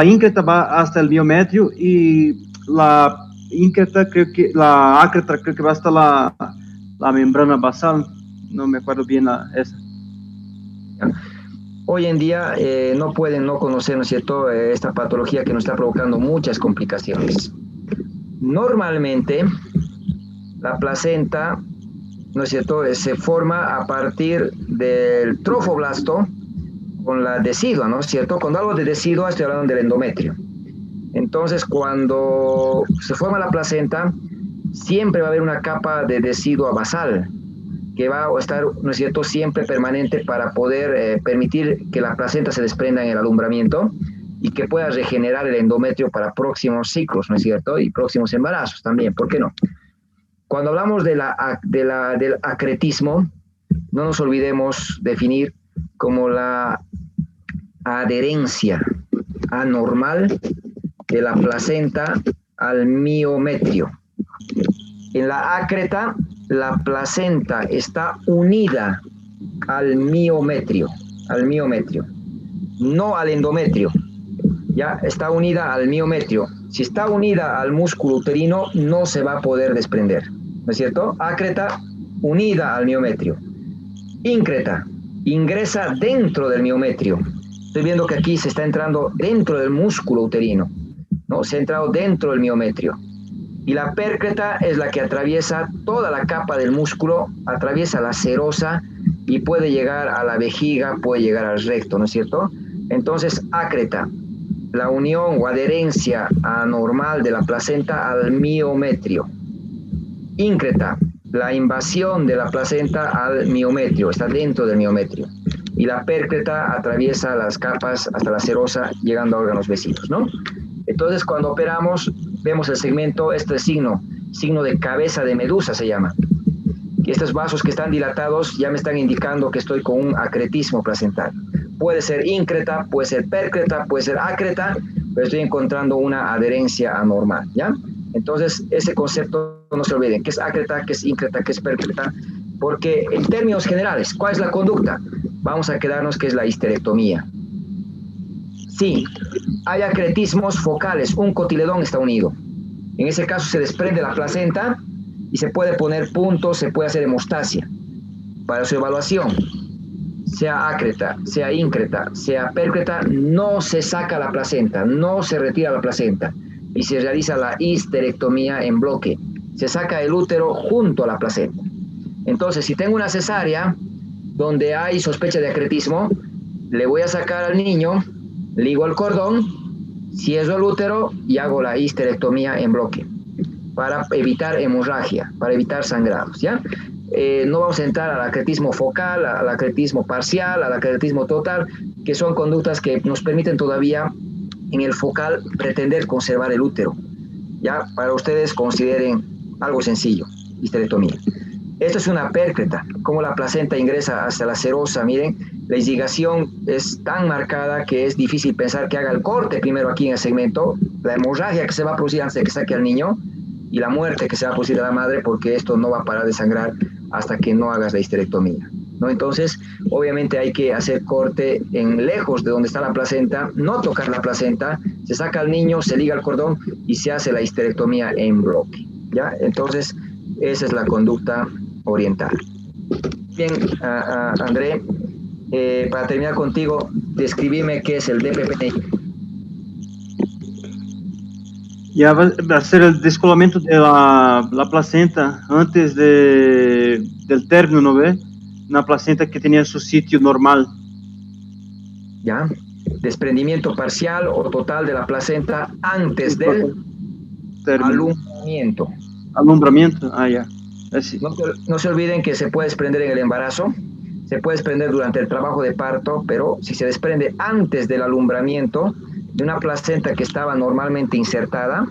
íncreta va hasta el miometrio y la íncreta la acreta creo que va hasta la membrana basal. No me acuerdo bien esa. Hoy en día no pueden no conocer, ¿no es cierto?, esta patología que nos está provocando muchas complicaciones. Normalmente, la placenta, ¿no es cierto?, se forma a partir del trofoblasto con la decidua, ¿no es cierto? Cuando hablo de decidua estoy hablando del endometrio. Entonces, cuando se forma la placenta, siempre va a haber una capa de decidua basal que va a estar, ¿no es cierto?, siempre permanente para poder permitir que la placenta se desprenda en el alumbramiento y que pueda regenerar el endometrio para próximos ciclos, ¿no es cierto?, y próximos embarazos también, ¿por qué no? Cuando hablamos del acretismo, no nos olvidemos definir como la adherencia anormal de la placenta al miometrio. En la acreta, la placenta está unida al miometrio, no al endometrio, ya está unida al miometrio. Si está unida al músculo uterino, no se va a poder desprender, ¿no es cierto? Ácreta, unida al miometrio. Íncreta, ingresa dentro del miometrio. Estoy viendo que aquí se está entrando dentro del músculo uterino, ¿no? Se ha entrado dentro del miometrio. Y la pércreta es la que atraviesa toda la capa del músculo, atraviesa la serosa y puede llegar a la vejiga, puede llegar al recto, ¿no es cierto? Entonces, ácreta, la unión o adherencia anormal de la placenta al miometrio. Íncreta, la invasión de la placenta al miometrio, está dentro del miometrio. Y la pércreta atraviesa las capas hasta la serosa, llegando a órganos vecinos, ¿no? Entonces, cuando operamos, vemos el segmento, este signo de cabeza de medusa se llama. Y estos vasos que están dilatados ya me están indicando que estoy con un acretismo placental. Puede ser íncreta, puede ser pércreta, puede ser ácreta, pero estoy encontrando una adherencia anormal, ¿ya? Entonces, ese concepto no se olviden, que es ácreta, que es íncreta, que es pércreta, porque en términos generales, ¿cuál es la conducta? Vamos a quedarnos que es la histerectomía. Sí, hay acretismos focales, un cotiledón está unido. En ese caso se desprende la placenta y se puede poner puntos, se puede hacer hemostasia. Para su evaluación, sea ácreta, sea íncreta, sea pércreta, no se saca la placenta, no se retira la placenta y se realiza la histerectomía en bloque. Se saca el útero junto a la placenta. Entonces, si tengo una cesárea donde hay sospecha de acretismo, le voy a sacar al niño, ligo el cordón, cierro el útero y hago la histerectomía en bloque para evitar hemorragia, para evitar sangrados, ¿ya? No vamos a entrar al acretismo focal, al acretismo parcial, al acretismo total, que son conductas que nos permiten todavía en el focal pretender conservar el útero. Ya, para ustedes consideren algo sencillo, histerectomía. Esto es una pércreta, como la placenta ingresa hasta la serosa, miren, la irrigación es tan marcada que es difícil pensar que haga el corte primero aquí en el segmento, la hemorragia que se va a producir antes de que saque al niño y la muerte que se va a producir a la madre, porque esto no va a parar de sangrar hasta que no hagas la histerectomía, ¿no? Entonces, obviamente hay que hacer corte en lejos de donde está la placenta, no tocar la placenta, se saca al niño, se liga el cordón y se hace la histerectomía en bloque, ¿ya? Entonces, esa es la conducta oriental. Bien, André, para terminar contigo, describime qué es el DPPNI. Ya va a ser el descolamiento de la placenta antes del término, ¿no ve? Una placenta que tenía su sitio normal. ¿Ya? Desprendimiento parcial o total de la placenta antes del alumbramiento. Alumbramiento, ya. Así. No se olviden que se puede desprender en el embarazo, se puede desprender durante el trabajo de parto, pero si se desprende antes del alumbramiento de una placenta que estaba normalmente insertada.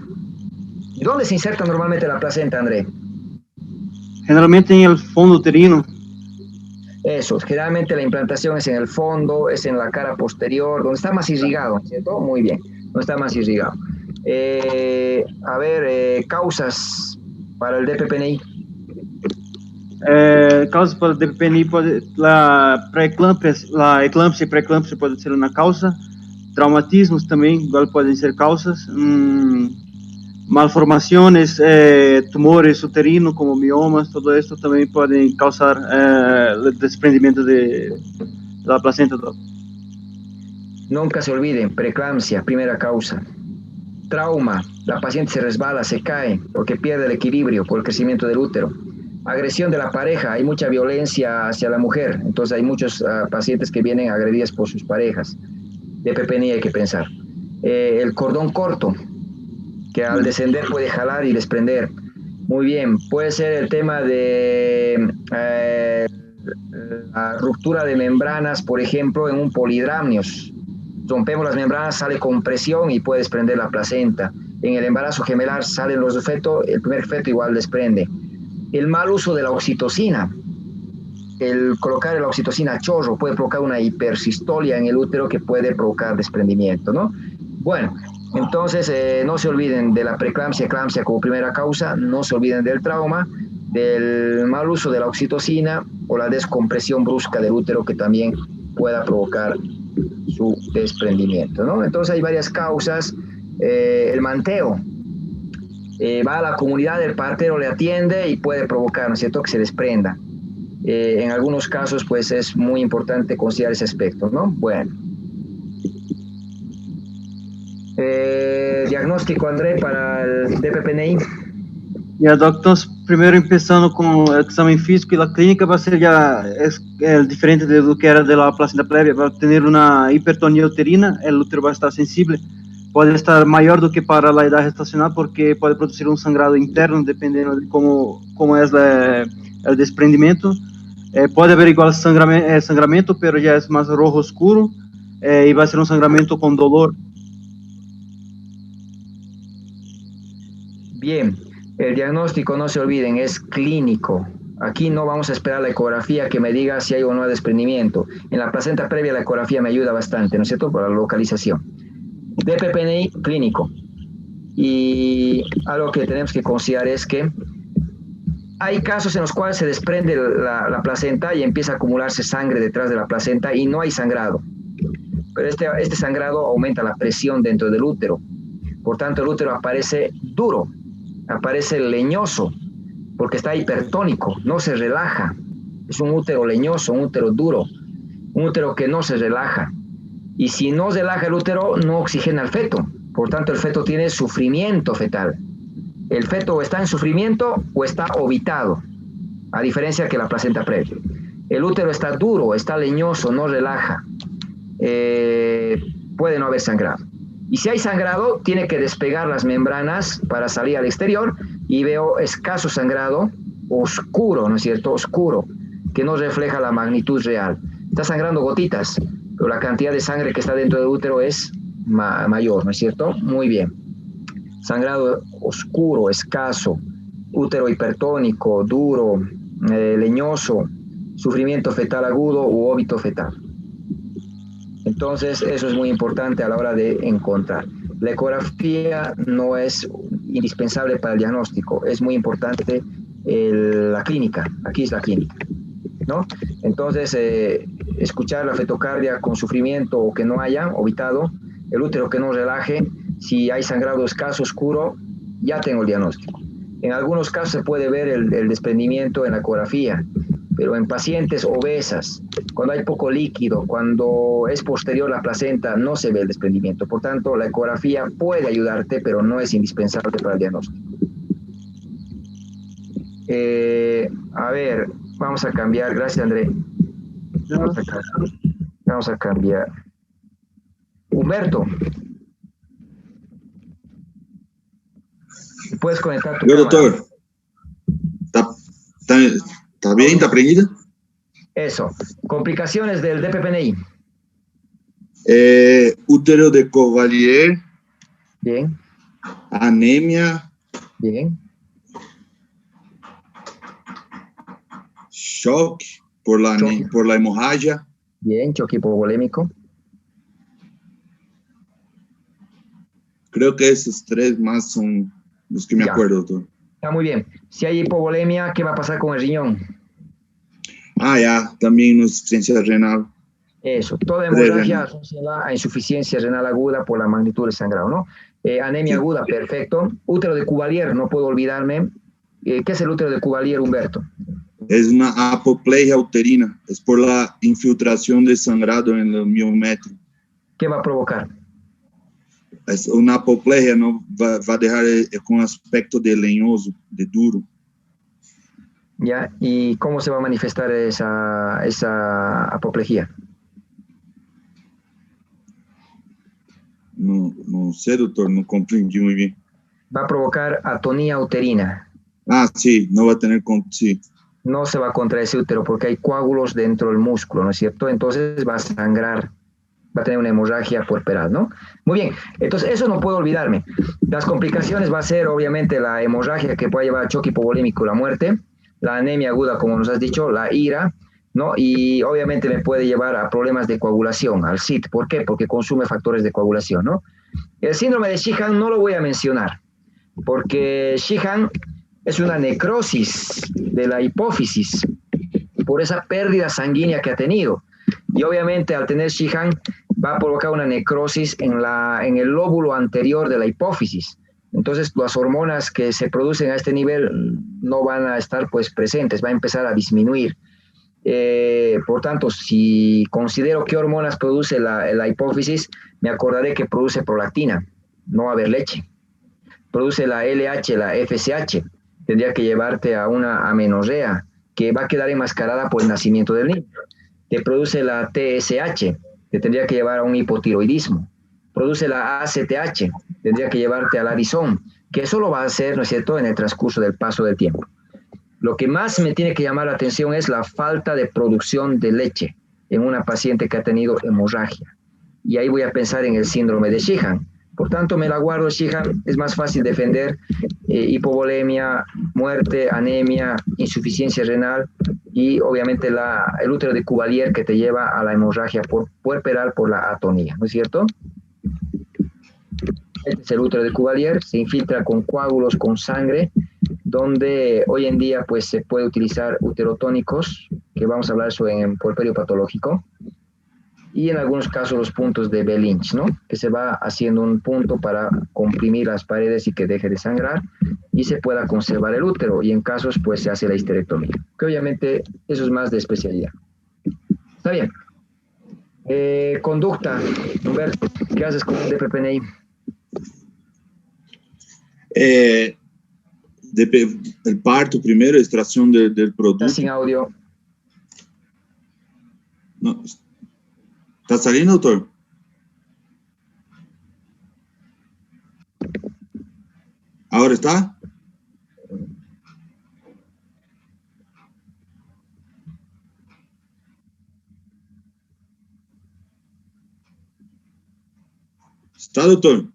¿Y dónde se inserta normalmente la placenta, André? Generalmente en el fondo uterino. Eso, generalmente la implantación es en el fondo, es en la cara posterior, donde está más irrigado, ¿cierto? Muy bien, donde está más irrigado. Causas para el DPPNI. Causas para el DPPNI, la eclampsia y preeclampsia puede ser una causa. Traumatismos también igual pueden ser causas. Malformaciones, tumores uterinos como miomas, todo esto también pueden causar el desprendimiento de la placenta. Nunca se olviden, preeclampsia, primera causa. Trauma, la paciente se resbala, se cae porque pierde el equilibrio por el crecimiento del útero. Agresión de la pareja, hay mucha violencia hacia la mujer, entonces hay muchos pacientes que vienen agredidas por sus parejas. DPPNI hay que pensar. El cordón corto, que al descender puede jalar y desprender. Muy bien, puede ser el tema de la ruptura de membranas, por ejemplo, en un polidramnios. Rompemos las membranas, sale compresión y puede desprender la placenta. En el embarazo gemelar salen los fetos, el primer feto igual desprende. El mal uso de la oxitocina, el colocar la oxitocina a chorro puede provocar una hipersistolia en el útero que puede provocar desprendimiento, ¿no? Bueno, entonces no se olviden de la preeclampsia, eclampsia como primera causa, no se olviden del trauma, del mal uso de la oxitocina o la descompresión brusca del útero que también pueda provocar su desprendimiento, ¿no? Entonces hay varias causas el manteo. Va a la comunidad, el partero le atiende y puede provocar, ¿no es cierto?, que se desprenda. En algunos casos, pues es muy importante considerar ese aspecto, ¿no? Bueno. Diagnóstico, André, para el DPPNI. Ya, doctor, primero empezando con el examen físico y la clínica va a ser ya diferente de lo que era de la placenta previa, va a tener una hipertonía uterina, el útero va a estar sensible, puede estar mayor do que para la edad gestacional porque puede producir un sangrado interno dependiendo de cómo es el desprendimiento. Puede haber igual sangramiento, pero ya es más rojo oscuro y va a ser un sangramiento con dolor. Bien, el diagnóstico, no se olviden, es clínico. Aquí no vamos a esperar la ecografía que me diga si hay o no hay desprendimiento. En la placenta previa la ecografía me ayuda bastante, ¿no es cierto?, para la localización. DPPNI clínico. Y algo que tenemos que considerar es que hay casos en los cuales se desprende la placenta y empieza a acumularse sangre detrás de la placenta y no hay sangrado. Pero este sangrado aumenta la presión dentro del útero. Por tanto, el útero aparece duro, aparece leñoso, porque está hipertónico, no se relaja. Es un útero leñoso, un útero duro, un útero que no se relaja. Y si no relaja el útero, no oxigena al feto. Por tanto, el feto tiene sufrimiento fetal. El feto está en sufrimiento o está ovitado, a diferencia que la placenta previa. El útero está duro, está leñoso, no relaja. Puede no haber sangrado. Y si hay sangrado, tiene que despegar las membranas para salir al exterior y veo escaso sangrado, oscuro, ¿no es cierto? Oscuro, que no refleja la magnitud real. Está sangrando gotitas, pero la cantidad de sangre que está dentro del útero es mayor, ¿no es cierto? Muy bien. Sangrado oscuro, escaso, útero hipertónico, duro, leñoso, sufrimiento fetal agudo u óbito fetal. Entonces, eso es muy importante a la hora de encontrar. La ecografía no es indispensable para el diagnóstico, es muy importante la clínica, aquí es la clínica, ¿no? Entonces, escuchar la fetocardia con sufrimiento o que no haya ovitado, el útero que no relaje, si hay sangrado escaso, oscuro, ya tengo el diagnóstico. En algunos casos se puede ver el desprendimiento en la ecografía, pero en pacientes obesas, cuando hay poco líquido, cuando es posterior la placenta, no se ve el desprendimiento. Por tanto, la ecografía puede ayudarte, pero no es indispensable para el diagnóstico. A ver, vamos a cambiar. Gracias, André. Vamos a cambiar. Humberto. ¿Puedes conectar tu cámara? Doctor. ¿Está bien? ¿Está prendida? Eso. Complicaciones del DPPNI. Útero de Cavalier. Bien. Anemia. Bien. Shock por la hemorragia. Bien, choque hipovolémico. Creo que esos tres más son los que me acuerdo, doctor. Está muy bien. Si hay hipovolemia, ¿qué va a pasar con el riñón? Ah, ya, también insuficiencia renal. Eso, toda hemorragia asociada a insuficiencia renal aguda por la magnitud del sangrado, ¿no? Anemia aguda, perfecto. Útero de Cavalier, no puedo olvidarme. ¿Qué es el útero de Cavalier, Humberto? Es una apoplejia uterina. Es por la infiltración de sangrado en el miometrio. ¿Qué va a provocar? Es una apoplejia, ¿no? Va a dejar con aspecto de leñoso, de duro. ¿Ya? ¿Y cómo se va a manifestar esa apoplejía? No sé, doctor, no comprendí muy bien. Va a provocar atonía uterina. Ah, sí, no va a tener... Sí. No se va a contraer ese útero porque hay coágulos dentro del músculo, ¿no es cierto? Entonces va a sangrar, va a tener una hemorragia puerperal, ¿no? Muy bien, entonces eso no puedo olvidarme. Las complicaciones va a ser obviamente la hemorragia que puede llevar a choque hipovolémico, la muerte, la anemia aguda, como nos has dicho, la ira, ¿no? Y obviamente me puede llevar a problemas de coagulación, al SIT. ¿Por qué? Porque consume factores de coagulación, ¿no? El síndrome de Sheehan no lo voy a mencionar, porque Sheehan es una necrosis de la hipófisis por esa pérdida sanguínea que ha tenido. Y obviamente al tener Shihan va a provocar una necrosis en el lóbulo anterior de la hipófisis. Entonces las hormonas que se producen a este nivel no van a estar pues presentes, va a empezar a disminuir. Por tanto, si considero qué hormonas produce la hipófisis, me acordaré que produce prolactina, no va a haber leche. Produce la LH, la FSH, tendría que llevarte a una amenorrea que va a quedar enmascarada por el nacimiento del niño. Te produce la TSH, te tendría que llevar a un hipotiroidismo. Produce la ACTH, tendría que llevarte al Addison, que eso lo va a hacer, ¿no es cierto?, en el transcurso del paso del tiempo. Lo que más me tiene que llamar la atención es la falta de producción de leche en una paciente que ha tenido hemorragia. Y ahí voy a pensar en el síndrome de Sheehan. Por tanto, me la guardo, Sheehan, es más fácil defender hipovolemia, muerte, anemia, insuficiencia renal y obviamente el útero de Cuvalier que te lleva a la hemorragia puerperal por la atonía, ¿no es cierto? Este es el útero de Cuvalier, se infiltra con coágulos, con sangre, donde hoy en día pues se puede utilizar uterotónicos, que vamos a hablar eso en puerperio patológico, y en algunos casos los puntos de Belinch, ¿no? Que se va haciendo un punto para comprimir las paredes y que deje de sangrar y se pueda conservar el útero, y en casos pues se hace la histerectomía, que obviamente eso es más de especialidad. Está bien. Conducta, Humberto, ¿qué haces con un DPPNI? El parto primero, extracción del producto. Está sin audio. No. ¿Está saliendo, doctor? ¿Ahora está? ¿Está, doctor?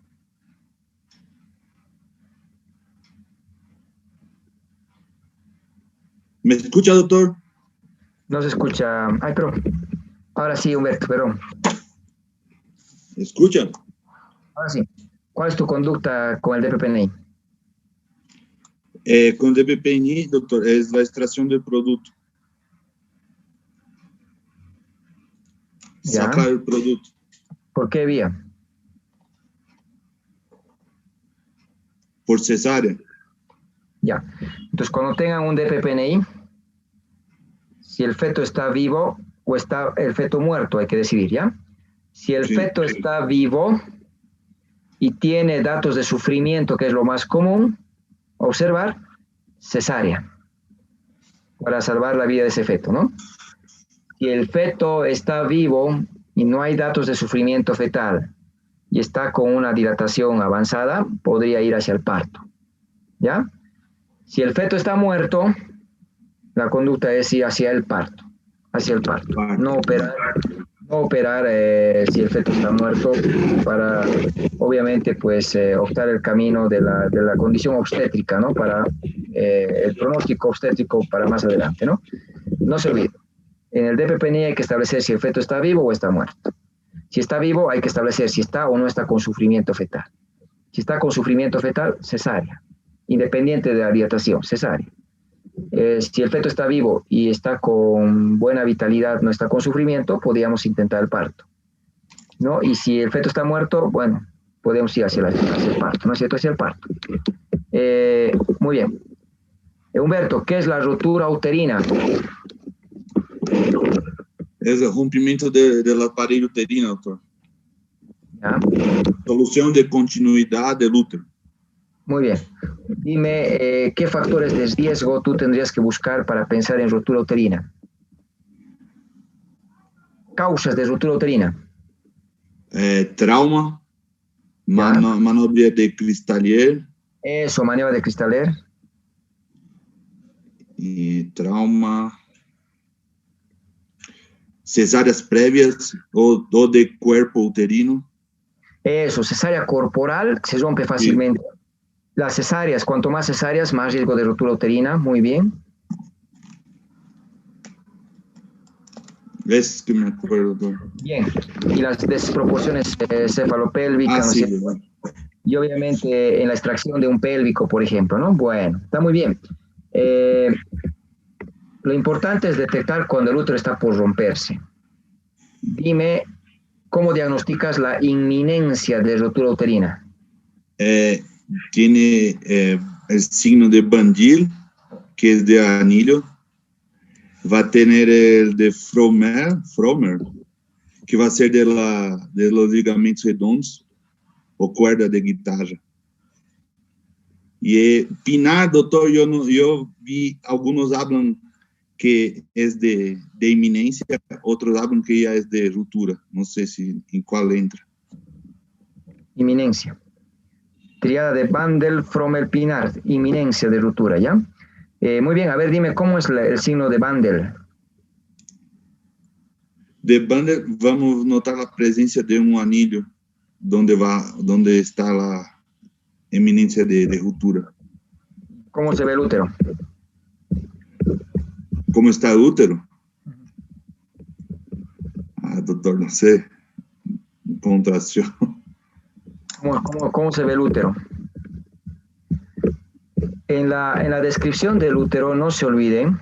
¿Me escucha, doctor? No se escucha. Ay, pero ahora sí, Humberto, pero. ¿Me escucha? Ahora sí. ¿Cuál es tu conducta con el DPPNI? Con DPPNI, doctor, es la extracción del producto. Ya. Sacar el producto. ¿Por qué vía? Por cesárea. Ya. Entonces, cuando tengan un DPPNI, si el feto está vivo o está el feto muerto, hay que decidir, ¿ya? Si el feto está vivo y tiene datos de sufrimiento, que es lo más común, observar, cesárea, para salvar la vida de ese feto, ¿no? Si el feto está vivo y no hay datos de sufrimiento fetal y está con una dilatación avanzada, podría ir hacia el parto, ¿ya? Si el feto está muerto, la conducta es ir hacia el parto, no operar si el feto está muerto para, obviamente, pues optar el camino de la condición obstétrica, ¿no? Para el pronóstico obstétrico para más adelante, ¿no? No se olvide, en el DPPNI hay que establecer si el feto está vivo o está muerto. Si está vivo, hay que establecer si está o no está con sufrimiento fetal. Si está con sufrimiento fetal, cesárea, independiente de la dilatación, cesárea. Si el feto está vivo y está con buena vitalidad, no está con sufrimiento, podríamos intentar el parto, ¿no? Y si el feto está muerto, bueno, podemos ir hacia el parto, ¿no es cierto? Hacia el parto. Muy bien. Humberto, ¿qué es la rotura uterina? Es el rompimiento del aparelho uterino, doctor. ¿Ya? Solución de continuidad del útero. Muy bien. Dime, ¿qué factores de riesgo tú tendrías que buscar para pensar en rotura uterina? Causas de rotura uterina. Trauma, maniobra de Cristalier. Eso, maniobra de Cristalier. Y trauma. Cesáreas previas o de cuerpo uterino. Eso, cesárea corporal, se rompe fácilmente. Sí. Las cesáreas, cuanto más cesáreas, más riesgo de rotura uterina. Muy bien. Es que me acuerdo. Bien. Y las desproporciones cefalopélvicas. ¿No? Sí, ¿no? Y obviamente en la extracción de un pélvico, por ejemplo, ¿no? Bueno, está muy bien. Lo importante es detectar cuando el útero está por romperse. dime, ¿cómo diagnosticas la inminencia de ruptura uterina? Tiene el signo de Bandil, que es de anillo. Va a tener el de Fromer, que va a ser de los ligamentos redondos o cuerda de guitarra. Y pinar, doctor, yo vi, algunos hablan que es de inminencia, otros hablan que ya es de ruptura. No sé en cuál entra. Inminencia. Triada de Bandel, Fromer, Pinar, inminencia de ruptura, ¿ya? Muy bien, a ver, dime, ¿cómo es el signo de Bandel? De Bandel vamos a notar la presencia de un anillo donde está la eminencia de ruptura. ¿Cómo se ve el útero? ¿Cómo está el útero? Doctor, no sé. Puntuación. ¿Cómo se ve el útero? En la descripción del útero no se olviden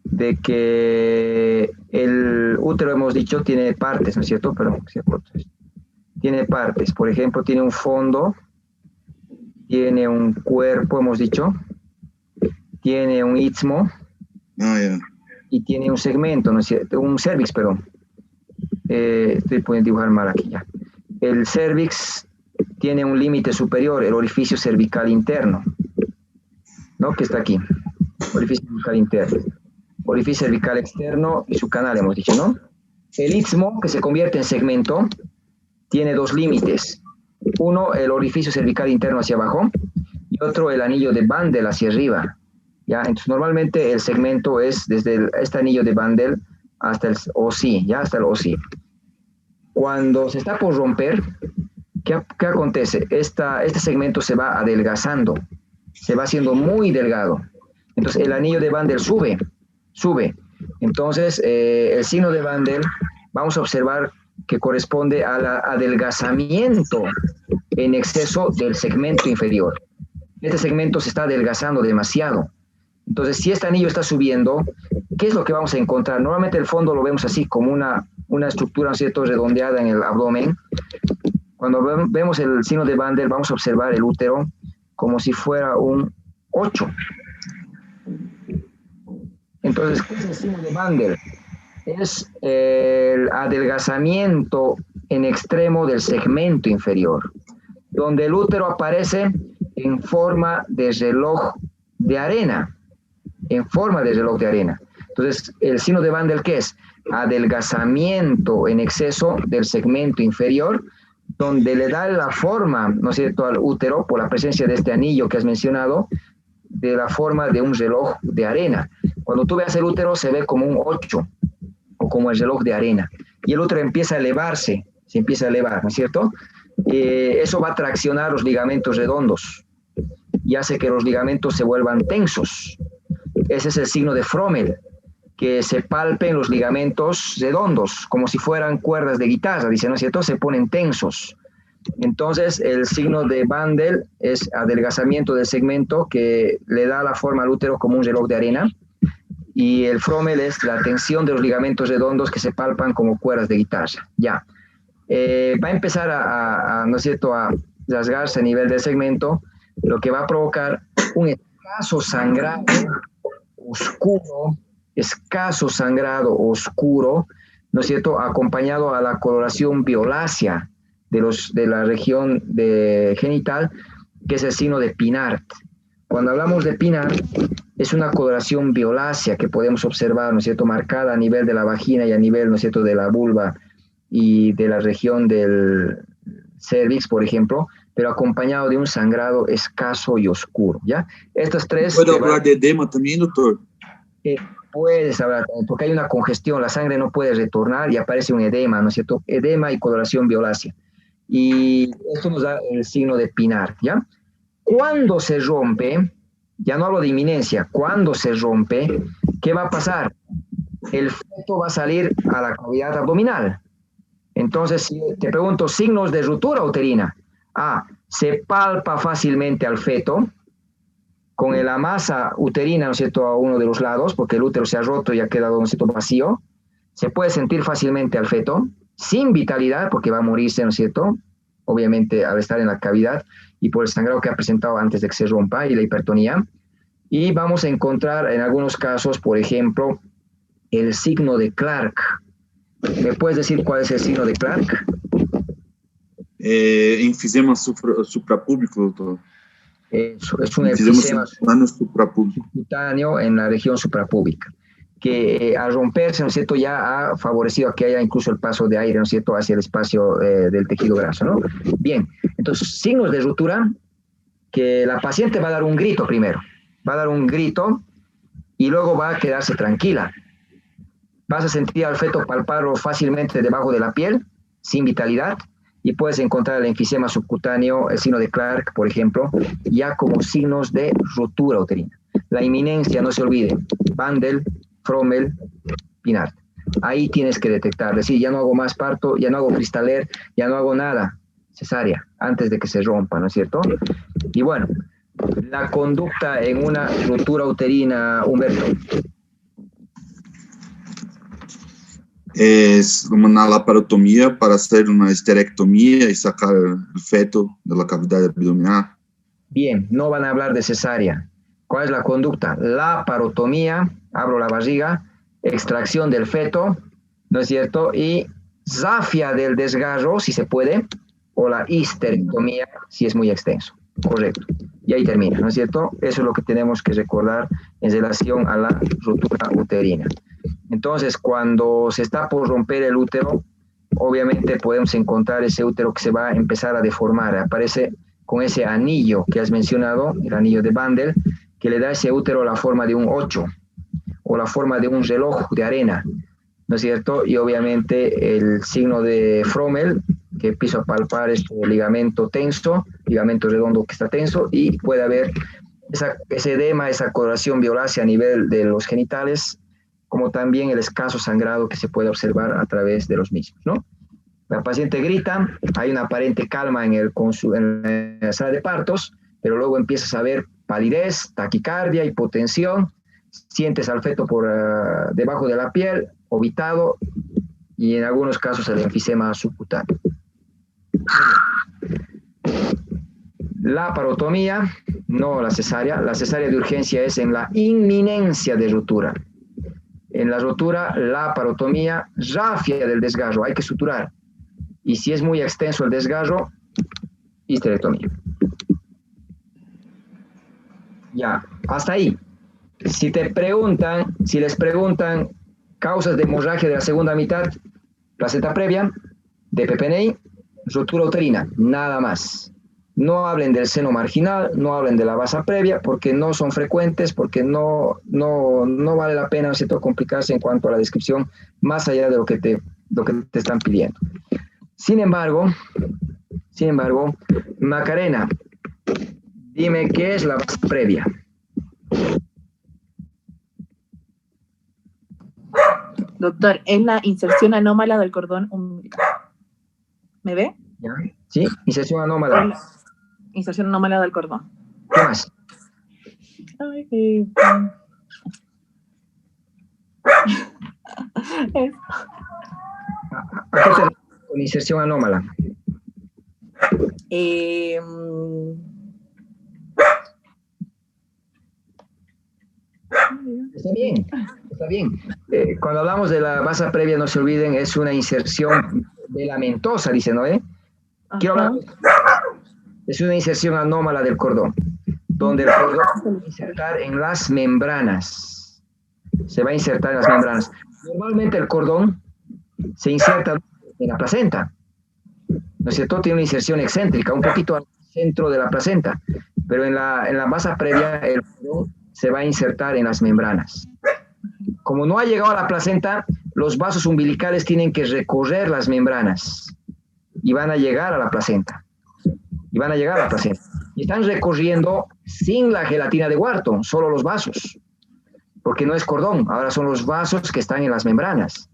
de que el útero, hemos dicho, tiene partes, ¿no es cierto? Pero, tiene partes, por ejemplo, tiene un fondo, tiene un cuerpo, hemos dicho, tiene un istmo, y tiene un segmento, ¿no es cierto? Un cervix, perdón. Estoy pudiendo dibujar mal aquí ya. El cervix tiene un límite superior, el orificio cervical interno, ¿no? Que está aquí, orificio cervical interno, orificio cervical externo y su canal, hemos dicho, ¿no? El istmo, que se convierte en segmento, tiene dos límites. Uno, el orificio cervical interno hacia abajo, y otro, el anillo de Bandel hacia arriba, ¿ya? Entonces, normalmente el segmento es desde este anillo de Bandel hasta el OSI, ¿ya? Hasta el OSI. Cuando se está por romper, ¿qué acontece? Este segmento se va adelgazando, se va haciendo muy delgado. Entonces, el anillo de Bandel sube. Entonces, el signo de Bandel, vamos a observar que corresponde al adelgazamiento en exceso del segmento inferior. Este segmento se está adelgazando demasiado. Entonces, si este anillo está subiendo, ¿qué es lo que vamos a encontrar? Normalmente el fondo lo vemos así, como una estructura, ¿no es cierto?, redondeada en el abdomen. Cuando vemos el signo de Bandel, vamos a observar el útero como si fuera un 8. Entonces, ¿qué es el signo de Bandel? Es el adelgazamiento en extremo del segmento inferior, donde el útero aparece en forma de reloj de arena. Entonces, el signo de Bandel, ¿qué es? Adelgazamiento en exceso del segmento inferior, donde le da la forma, ¿no es cierto?, al útero, por la presencia de este anillo que has mencionado, de la forma de un reloj de arena. Cuando tú veas el útero, se ve como un 8, o como el reloj de arena, y el útero empieza a elevarse, se empieza a elevar, ¿no es cierto? Eso va a traccionar los ligamentos redondos, y hace que los ligamentos se vuelvan tensos. Ese es el signo de Frommel, que se palpen los ligamentos redondos, como si fueran cuerdas de guitarra, dice, ¿no es cierto? Se ponen tensos. Entonces, el signo de Bandel es adelgazamiento del segmento que le da la forma al útero como un reloj de arena, y el Frommel es la tensión de los ligamentos redondos que se palpan como cuerdas de guitarra. Ya. Va a empezar ¿no es cierto?, a rasgarse a nivel del segmento, lo que va a provocar un escaso sangrado oscuro, ¿no es cierto?, acompañado a la coloración violácea de la región genital, que es el signo de Pinart. Cuando hablamos de Pinart, es una coloración violácea que podemos observar, ¿no es cierto?, marcada a nivel de la vagina y a nivel, ¿no es cierto?, de la vulva y de la región del cervix, por ejemplo, pero acompañado de un sangrado escaso y oscuro, ¿ya? Estos tres... ¿Puedo hablar de edema también, doctor? Puedes hablar, porque hay una congestión, la sangre no puede retornar y aparece un edema, ¿no es cierto? Edema y coloración violácea. Y esto nos da el signo de Pinart, ¿ya? Cuando se rompe, ya no hablo de inminencia, cuando se rompe, ¿qué va a pasar? El feto va a salir a la cavidad abdominal. Entonces, si te pregunto, signos de ruptura uterina. Se palpa fácilmente al feto, con la masa uterina, ¿no es cierto?, a uno de los lados, porque el útero se ha roto y ha quedado, ¿no es cierto?, vacío. Se puede sentir fácilmente al feto, sin vitalidad, porque va a morirse, ¿no es cierto? Obviamente al estar en la cavidad y por el sangrado que ha presentado antes de que se rompa y la hipertonía. Y vamos a encontrar en algunos casos, por ejemplo, el signo de Clark. ¿Me puedes decir cuál es el signo de Clark? Enfisema suprapúbico, doctor. Es un enfisema subcutáneo en la región suprapúbica, que al romperse, ¿no es cierto?, ya ha favorecido a que haya incluso el paso de aire, ¿no es cierto?, hacia el espacio del tejido graso, ¿no? Bien, entonces, signos de ruptura, que la paciente va a dar un grito primero, va a dar un grito y luego va a quedarse tranquila. Vas a sentir al feto palparlo fácilmente debajo de la piel, sin vitalidad, y puedes encontrar el enfisema subcutáneo, el signo de Clark, por ejemplo, ya como signos de ruptura uterina. La inminencia, no se olvide, Bandel, Frommel, Pinart. Ahí tienes que detectar, decir, ya no hago más parto, ya no hago cristaler, ya no hago nada, cesárea, antes de que se rompa, ¿no es cierto? Y bueno, la conducta en una ruptura uterina, Humberto. Es una laparotomía para hacer una esterectomía y sacar el feto de la cavidad abdominal. Bien, no van a hablar de cesárea. ¿Cuál es la conducta? Laparotomía, abro la barriga, extracción del feto, ¿no es cierto? Y zafia del desgarro, si se puede, o la histerectomía, si es muy extenso. Correcto. Y ahí termina, ¿no es cierto? Eso es lo que tenemos que recordar en relación a la ruptura uterina. Entonces, cuando se está por romper el útero, obviamente podemos encontrar ese útero que se va a empezar a deformar. Aparece con ese anillo que has mencionado, el anillo de Bandel, que le da a ese útero la forma de un 8 o la forma de un reloj de arena, ¿no es cierto? Y obviamente el signo de Frommel, que empiezo a palpar este ligamento tenso, ligamento redondo que está tenso, y puede haber ese edema, esa coloración violácea a nivel de los genitales, como también el escaso sangrado que se puede observar a través de los mismos, ¿no? La paciente grita, hay una aparente calma en la sala de partos, pero luego empiezas a ver palidez, taquicardia, hipotensión, sientes al feto por debajo de la piel, ovitado, y en algunos casos el enfisema subcutáneo. La parotomía, no la cesárea de urgencia es en la inminencia de ruptura. En la ruptura, la parotomía, zafia del desgarro, hay que suturar. Y si es muy extenso el desgarro, histerectomía. Ya, hasta ahí. Si les preguntan causas de hemorragia de la segunda mitad, placenta previa, de PPNI, ruptura uterina, nada más. No hablen del seno marginal, no hablen de la basa previa, porque no son frecuentes, porque no vale la pena, ¿no es cierto?, complicarse en cuanto a la descripción, más allá de lo que te están pidiendo. Sin embargo, Macarena, dime qué es la basa previa. Doctor, es la inserción anómala del cordón umbilical. ¿Me ve? ¿Ya? Sí, inserción anómala. Inserción anómala del cordón. ¿Qué más? Ay, ¿A qué te refieres con inserción anómala? Está bien. Cuando hablamos de la basa previa, no se olviden, es una inserción velamentosa, dice, ¿no? Quiero hablar. Es una inserción anómala del cordón, donde el cordón se va a insertar en las membranas. Se va a insertar en las membranas. Normalmente el cordón se inserta en la placenta, ¿no es cierto? Tiene una inserción excéntrica, un poquito al centro de la placenta, pero en la basa previa el cordón se va a insertar en las membranas. Como no ha llegado a la placenta, los vasos umbilicales tienen que recorrer las membranas y van a llegar a la placenta. Y están recorriendo sin la gelatina de Wharton, solo los vasos, porque no es cordón, ahora son los vasos que están en las membranas.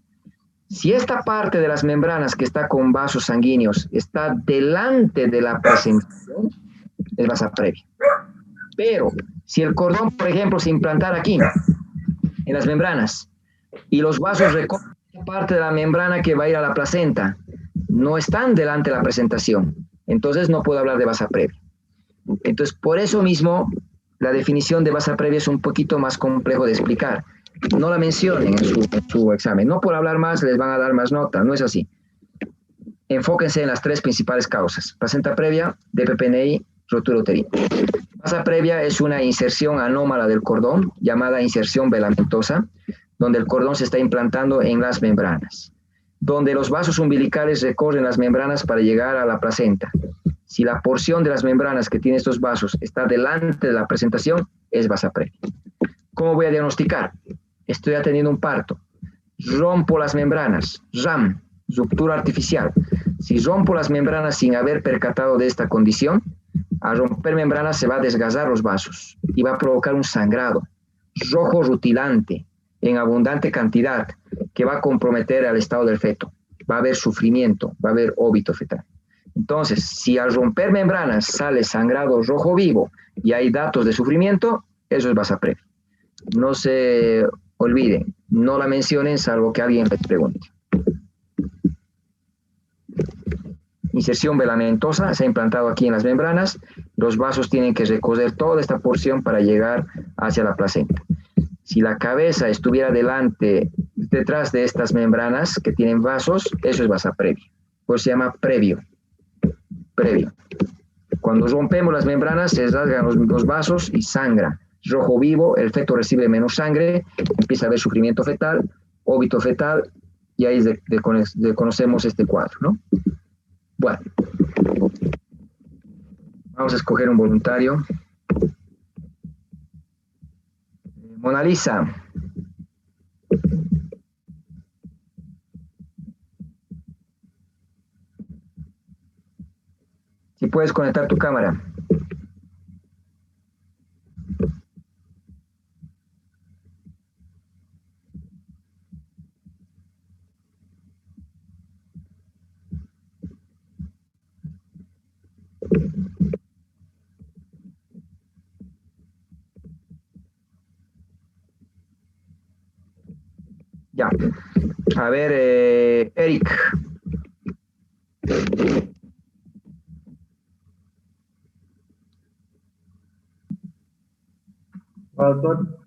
Si esta parte de las membranas que está con vasos sanguíneos está delante de la presentación, es basa previa. Pero si el cordón, por ejemplo, se implantara aquí, en las membranas, y los vasos recorren esta parte de la membrana que va a ir a la placenta. No están delante de la presentación. Entonces no puedo hablar de vasa previa. Entonces, por eso mismo, la definición de vasa previa es un poquito más complejo de explicar. No la mencionen en su examen. No por hablar más les van a dar más nota, no es así. Enfóquense en las tres principales causas: placenta previa, DPPNI, rotura uterina. Vasa previa es una inserción anómala del cordón, llamada inserción velamentosa, donde el cordón se está implantando en las membranas, donde los vasos umbilicales recorren las membranas para llegar a la placenta. Si la porción de las membranas que tiene estos vasos está delante de la presentación, es vasa previa. ¿Cómo voy a diagnosticar? Estoy atendiendo un parto. Rompo las membranas, RAM, ruptura artificial. Si rompo las membranas sin haber percatado de esta condición, al romper membranas se va a desgasar los vasos y va a provocar un sangrado rojo rutilante en abundante cantidad que va a comprometer al estado del feto. Va a haber sufrimiento, va a haber óbito fetal. Entonces, si al romper membranas sale sangrado rojo vivo y hay datos de sufrimiento, eso es vasa previa. No se olviden, no la mencionen salvo que alguien les pregunte. Inserción velamentosa se ha implantado aquí en las membranas. Los vasos tienen que recoger toda esta porción para llegar hacia la placenta. Si la cabeza estuviera detrás de estas membranas que tienen vasos, eso es vasa previa. Pues se llama previo. Cuando rompemos las membranas, se rasgan los vasos y sangra. Rojo vivo, el feto recibe menos sangre, empieza a haber sufrimiento fetal, óbito fetal, y ahí conocemos este cuadro, ¿no? Bueno, vamos a escoger un voluntario. Mona Lisa. Si puedes conectar tu cámara. Ya. A ver, Eric. Doctor,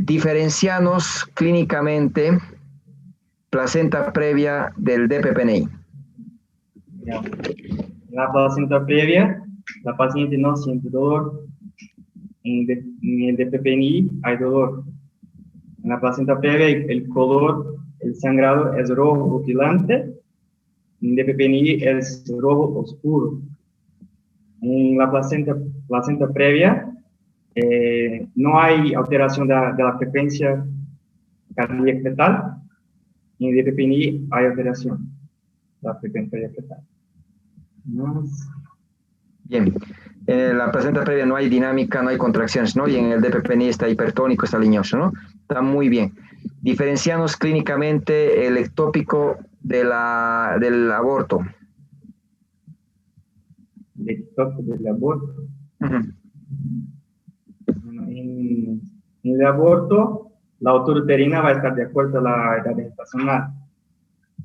Diferencianos clínicamente placenta previa del DPPNI. ya. En la placenta previa, la paciente no siente dolor. En el DPPNI hay dolor. En la placenta previa, el color, el sangrado es rojo rutilante. En DPPNI es rojo oscuro. En la placenta previa, no hay alteración de la frecuencia cardíaca fetal. En el DPPNI hay alteración de la frecuencia cardíaca fetal. Bien. En la placenta previa no hay dinámica, no hay contracciones, ¿no? Y en el DPPNI está hipertónico, está liñoso, ¿no? Está muy bien. Diferenciamos clínicamente el ectópico del aborto. El ectópico del aborto. Uh-huh. En el aborto, la altura uterina va a estar de acuerdo a la edad gestacional.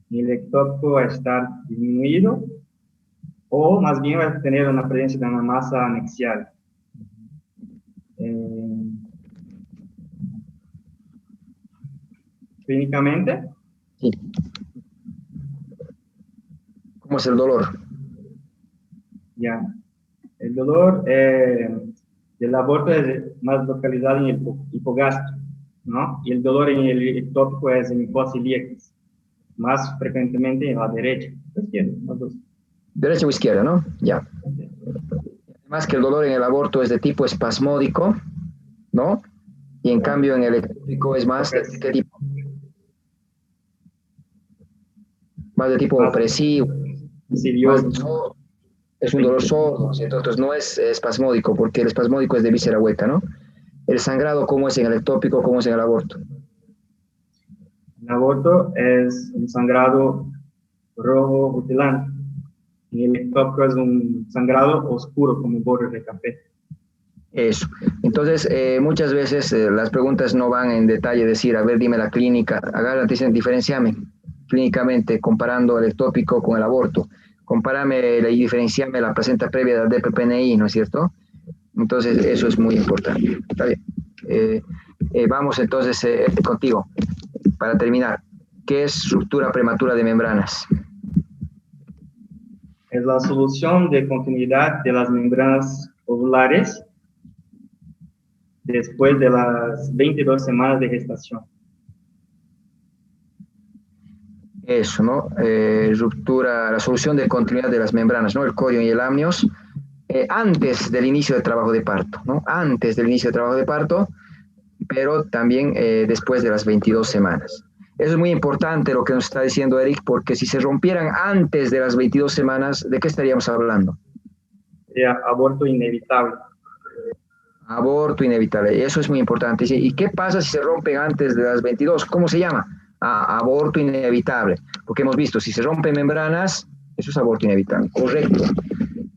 Y el ectópico va a estar disminuido, o más bien va a tener una presencia de una masa anexial. Clínicamente. Sí. ¿Cómo es el dolor? Ya. El dolor del aborto es más localizado en el hipogastro, ¿no? Y el dolor en el ectópico es en fosa ilíacas, más frecuentemente en la derecha, la izquierda, las dos. Derecha o izquierda, ¿no? Ya. Además que el dolor en el aborto es de tipo espasmódico, ¿no? Y en cambio en el ectópico es más de qué tipo. Más de tipo opresivo. Es un dolor sordo, entonces no es espasmódico, porque el espasmódico es de víscera hueca, ¿no? El sangrado, ¿cómo es en el ectópico, cómo es en el aborto? El aborto es un sangrado rojo rutilante. Y el ectópico es un sangrado oscuro, como borde de café. Eso. Entonces, muchas veces las preguntas no van en detalle, decir, a ver, dime la clínica, agárrate, dicen, diferenciame clínicamente comparando el ectópico con el aborto, compárame y diferenciame la placenta previa del DPPNI, ¿no es cierto? Entonces, eso es muy importante. Está bien. Vamos entonces contigo, para terminar. ¿Qué es ruptura prematura de membranas? Es la solución de continuidad de las membranas ovulares después de las 22 semanas de gestación. Eso, ¿no? Ruptura, la solución de continuidad de las membranas, ¿no? El corion y el amnios, antes del inicio del trabajo de parto, ¿no? Antes del inicio del trabajo de parto, pero también después de las 22 semanas. Eso es muy importante lo que nos está diciendo Eric, porque si se rompieran antes de las 22 semanas, ¿de qué estaríamos hablando? Sería aborto inevitable. Aborto inevitable, eso es muy importante. ¿Y qué pasa si se rompen antes de las 22? ¿Cómo se llama? Aborto inevitable, porque hemos visto, si se rompen membranas, eso es aborto inevitable, correcto.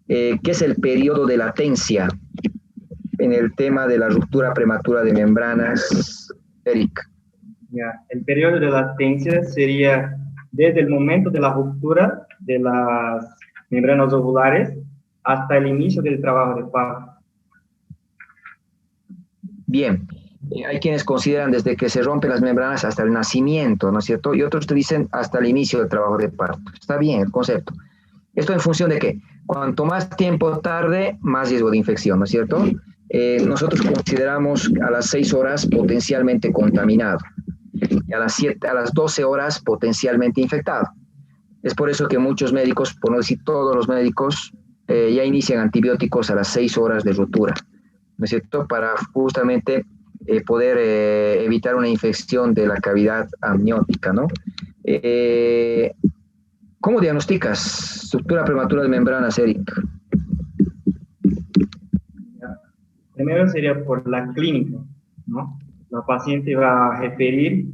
¿Qué es el periodo de latencia en el tema de la ruptura prematura de membranas, Eric? Ya, el periodo de latencia sería desde el momento de la ruptura de las membranas ovulares hasta el inicio del trabajo de parto. Bien, hay quienes consideran desde que se rompen las membranas hasta el nacimiento, ¿no es cierto? Y otros te dicen hasta el inicio del trabajo de parto. Está bien el concepto. ¿Esto en función de qué? Cuanto más tiempo tarde, más riesgo de infección, ¿no es cierto? Nosotros consideramos a las 6 horas potencialmente contaminado y a las 12 horas potencialmente infectado. Es por eso que muchos médicos, por no decir todos los médicos, ya inician antibióticos a las 6 horas de ruptura, ¿no es cierto? Para justamente poder evitar una infección de la cavidad amniótica, ¿no? ¿Cómo diagnosticas ruptura prematura de membranas, Eric? Primero sería por la clínica, ¿no? La paciente va a referir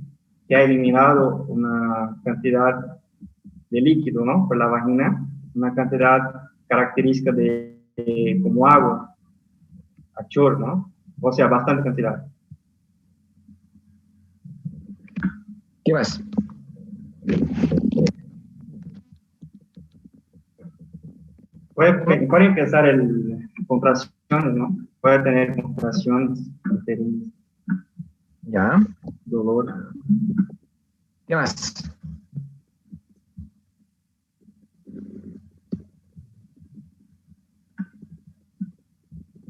que ha eliminado una cantidad de líquido, ¿no? Por la vagina, una cantidad característica de como agua, a chorro, ¿no? O sea, bastante cantidad. ¿Qué más? Puede empezar contracciones, ¿no? Puede tener contracciones, Ya. dolor. ¿Qué más?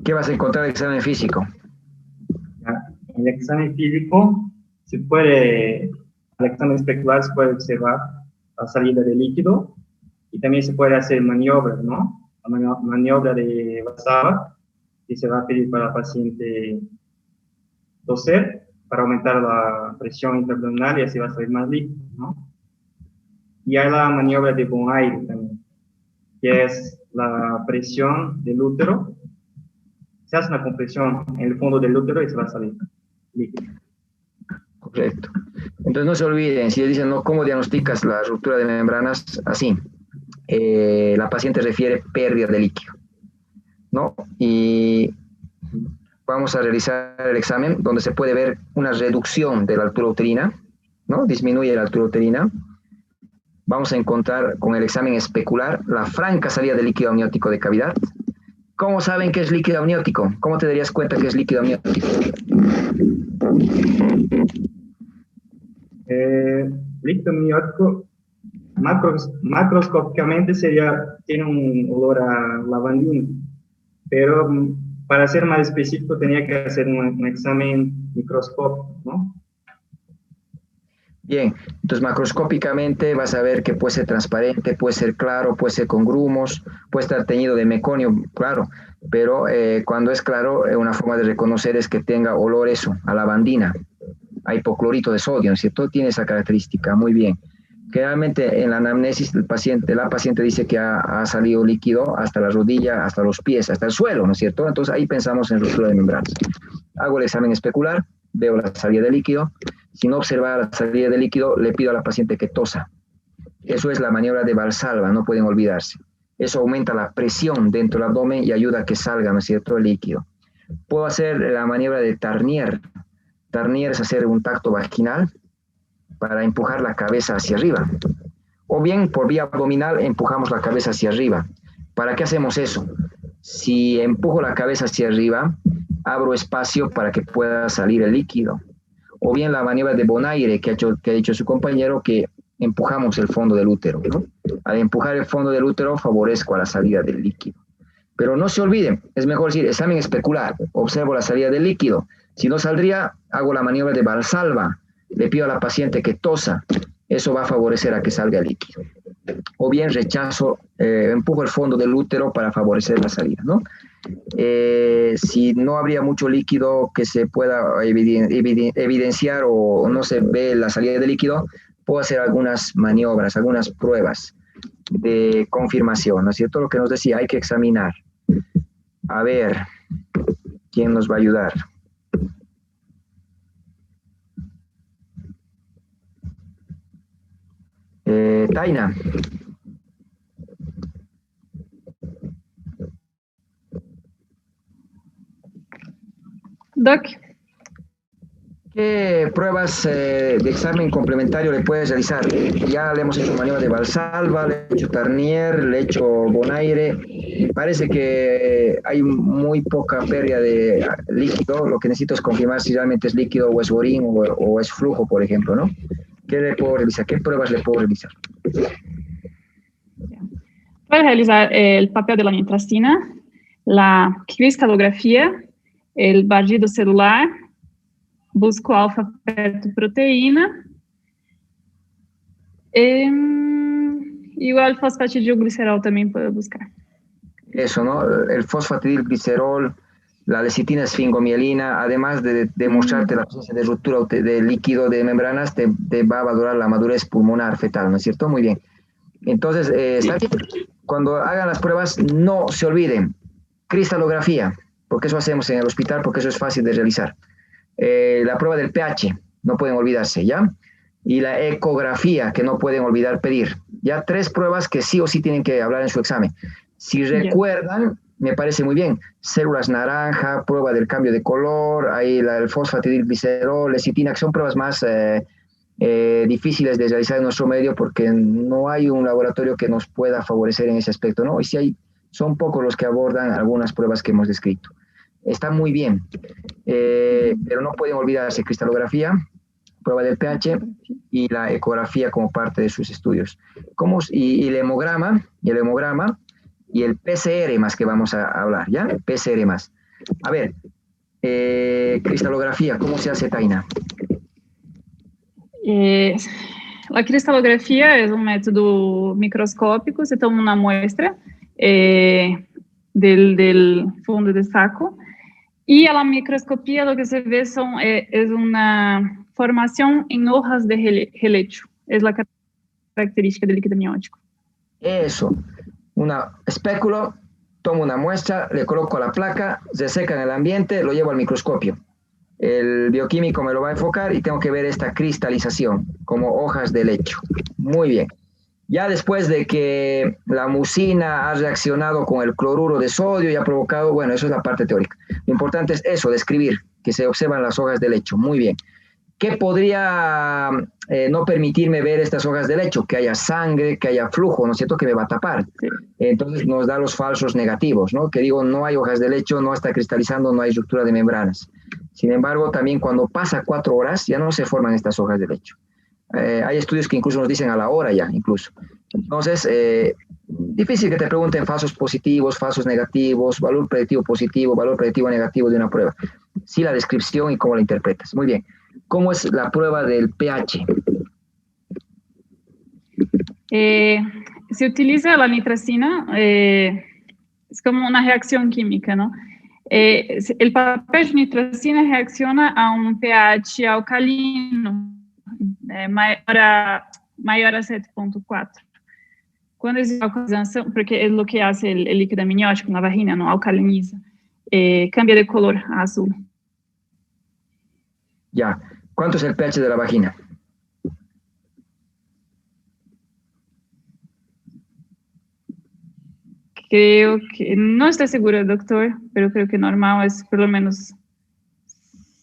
¿Qué vas a encontrar en el examen físico? En el examen físico, al examen especular se puede observar la salida de líquido y también se puede hacer maniobras, ¿no? La maniobra de Valsalva, que se va a pedir para el paciente toser para aumentar la presión intraabdominal y así va a salir más líquido, ¿no? Y hay la maniobra de Bon Aire también, que es la presión del útero. Se hace una compresión en el fondo del útero y se va a salir líquido. Correcto. Entonces no se olviden, si dicen, no, ¿cómo diagnosticas la ruptura de membranas? Así, la paciente refiere pérdida de líquido, ¿no? Y vamos a realizar el examen donde se puede ver una reducción de la altura uterina, ¿no? Disminuye la altura uterina. Vamos a encontrar con el examen especular la franca salida de líquido amniótico de cavidad. ¿Cómo saben que es líquido amniótico? ¿Cómo te darías cuenta que es líquido amniótico? Líquido amniótico, macroscópicamente tiene un olor a lavandina, pero para ser más específico tenía que hacer un examen microscópico, ¿no? Bien, entonces macroscópicamente vas a ver que puede ser transparente, puede ser claro, puede ser con grumos, puede estar teñido de meconio, claro, pero cuando es claro, una forma de reconocer es que tenga olor eso, a lavandina, a hipoclorito de sodio, ¿no es cierto? Tiene esa característica, muy bien. Generalmente en la anamnesis la paciente dice que ha salido líquido hasta la rodilla, hasta los pies, hasta el suelo, ¿no es cierto? Entonces ahí pensamos en ruptura de membranas. Hago el examen especular, veo la salida de líquido. Si no observa la salida de líquido, le pido a la paciente que tosa. Eso es la maniobra de Valsalva, no pueden olvidarse. Eso aumenta la presión dentro del abdomen y ayuda a que salga, ¿no es cierto?, el líquido. puedo hacer la maniobra de Tarnier. Tarnier es hacer un tacto vaginal para empujar la cabeza hacia arriba. O bien, por vía abdominal, empujamos la cabeza hacia arriba. ¿Para qué hacemos eso? Si empujo la cabeza hacia arriba, abro espacio para que pueda salir el líquido. O bien la maniobra de Bonaire que ha dicho su compañero, que empujamos el fondo del útero, ¿no? Al empujar el fondo del útero favorezco a la salida del líquido. Pero no se olviden, es mejor decir examen especular, observo la salida del líquido. Si no saldría, hago la maniobra de Valsalva, le pido a la paciente que tosa, eso va a favorecer a que salga el líquido. O bien rechazo, empujo el fondo del útero para favorecer la salida, ¿no? Si no habría mucho líquido que se pueda evidenciar o no se ve la salida del líquido, puedo hacer algunas maniobras, algunas pruebas de confirmación, ¿no es cierto? Lo que nos decía, hay que examinar. A ver, ¿quién nos va a ayudar? Taina. Doc, ¿Qué pruebas de examen complementario le puedes realizar? Ya le hemos hecho maniobra de Valsalva, le he hecho Tarnier, le he hecho Bonaire. Parece que hay muy poca pérdida de líquido. Lo que necesito es confirmar si realmente es líquido o es orín o es flujo, por ejemplo, ¿no? ¿Qué le puedo realizar? ¿Qué pruebas le puedo realizar? puedes realizar el papel de la nitracina, la cristalografía, el barrido celular, busco alfa-fetoproteína, igual fosfatidilglicerol también puedo buscar. Eso, ¿no? El fosfatidilglicerol, la lecitina esfingomielina, además de demostrarte la presencia de ruptura de líquido de membranas, te va a valorar la madurez pulmonar fetal, ¿no es cierto? Muy bien. Entonces, está bien. Cuando hagan las pruebas, no se olviden. Cristalografía, porque eso hacemos en el hospital, porque eso es fácil de realizar. La prueba del pH, no pueden olvidarse, ¿ya? Y la ecografía, que no pueden olvidar pedir. Ya 3 pruebas que sí o sí tienen que hablar en su examen. Si recuerdan, me parece muy bien, células naranja, prueba del cambio de color, ahí el fosfatidilglicerol, lecitina, que son pruebas más difíciles de realizar en nuestro medio porque no hay un laboratorio que nos pueda favorecer en ese aspecto, ¿no? Y si hay, son pocos los que abordan algunas pruebas que hemos descrito. Está muy bien, pero no pueden olvidarse cristalografía, prueba del pH y la ecografía como parte de sus estudios. Y el hemograma y el PCR más que vamos a hablar, ¿ya? PCR más. A ver, cristalografía, ¿cómo se hace, Taina? La cristalografía es un método microscópico, se toma una muestra del fondo de saco y a la microscopía lo que se ve es una formación en hojas de helecho, es la característica del líquido amniótico. Eso, una espéculo, tomo una muestra, le coloco la placa, se seca en el ambiente, lo llevo al microscopio. El bioquímico me lo va a enfocar y tengo que ver esta cristalización como hojas de helecho. Muy bien. Ya después de que la mucina ha reaccionado con el cloruro de sodio y ha provocado, bueno, eso es la parte teórica. Lo importante es eso, describir, que se observan las hojas de helecho. Muy bien. ¿Qué podría no permitirme ver estas hojas de helecho? Que haya sangre, que haya flujo, ¿no es cierto? Que me va a tapar. Sí. Entonces nos da los falsos negativos, ¿no? Que digo, no hay hojas de helecho, no está cristalizando, no hay ruptura de membranas. Sin embargo, también cuando pasa 4 horas, ya no se forman estas hojas de helecho. Hay estudios que incluso nos dicen a la hora ya, incluso. Entonces, difícil que te pregunten falsos positivos, falsos negativos, valor predictivo positivo, valor predictivo negativo de una prueba. Sí, la descripción y cómo la interpretas. Muy bien. ¿Cómo es la prueba del pH? Se utiliza la nitracina, es como una reacción química, ¿no? El papel de nitracina reacciona a un pH alcalino, mayor a 7.4. Quando existe alcalinização, porque é o que hace el líquido amniótico na vagina, não alcaliniza, cambia de color a azul. Ya. ¿Cuánto es el pH de la vagina? Creo que, no estoy segura, doctor, pero creo que normal es por lo menos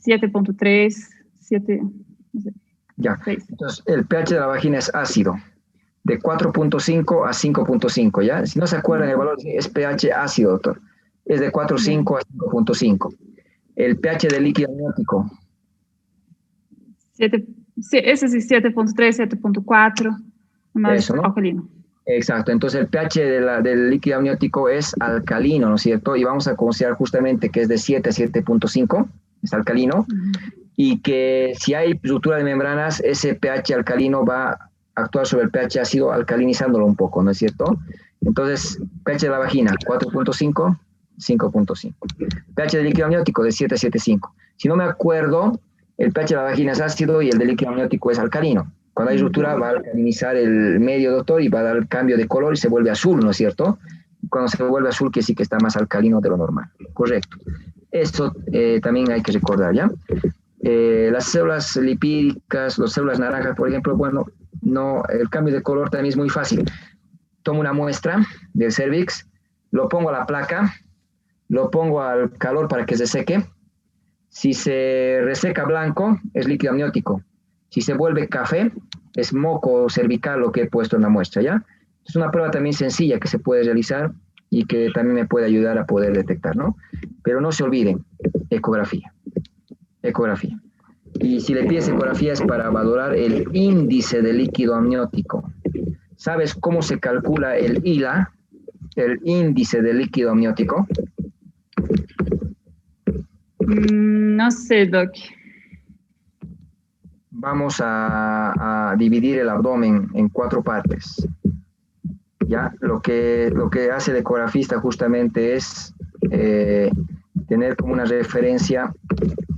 7.3, 7, no sé. Ya, 6. entonces el pH de la vagina es ácido, de 4.5 a 5.5, ¿ya? Si no se acuerdan, el valor es pH ácido, doctor. Es de 4.5 a 5.5. El pH del líquido amniótico. 7, sí, ese sí, 7.3, 7.4, más Eso, ¿no? alcalino. Exacto, entonces el pH del líquido amniótico es alcalino, ¿no es cierto? Y vamos a considerar justamente que es de 7 a 7.5, es alcalino, y que si hay ruptura de membranas, ese pH alcalino va a actuar sobre el pH ácido alcalinizándolo un poco, ¿no es cierto? Entonces, pH de la vagina, 4.5, 5.5. pH del líquido amniótico, de 7 a 7.5. Si no me acuerdo, el pH de la vagina es ácido y el del líquido amniótico es alcalino. Cuando hay ruptura va a alcalinizar el medio, doctor, y va a dar cambio de color y se vuelve azul, ¿no es cierto? Cuando se vuelve azul, quiere decir que está más alcalino de lo normal. Correcto. Esto también hay que recordar, ¿ya? Las células lipídicas, las células naranjas, por ejemplo, bueno, no, el cambio de color también es muy fácil. Tomo una muestra del cervix, lo pongo a la placa, lo pongo al calor para que se seque. Si se reseca blanco, es líquido amniótico. Si se vuelve café, es moco cervical lo que he puesto en la muestra, ¿ya? Es una prueba también sencilla que se puede realizar y que también me puede ayudar a poder detectar, ¿no? Pero no se olviden, ecografía. Ecografía. Y si le pides ecografía es para valorar el índice de líquido amniótico. ¿Sabes cómo se calcula el ILA, el índice de líquido amniótico? No sé, Doc. Vamos a dividir el abdomen en 4 partes. ¿Ya? Lo que hace el ecografista justamente es tener como una referencia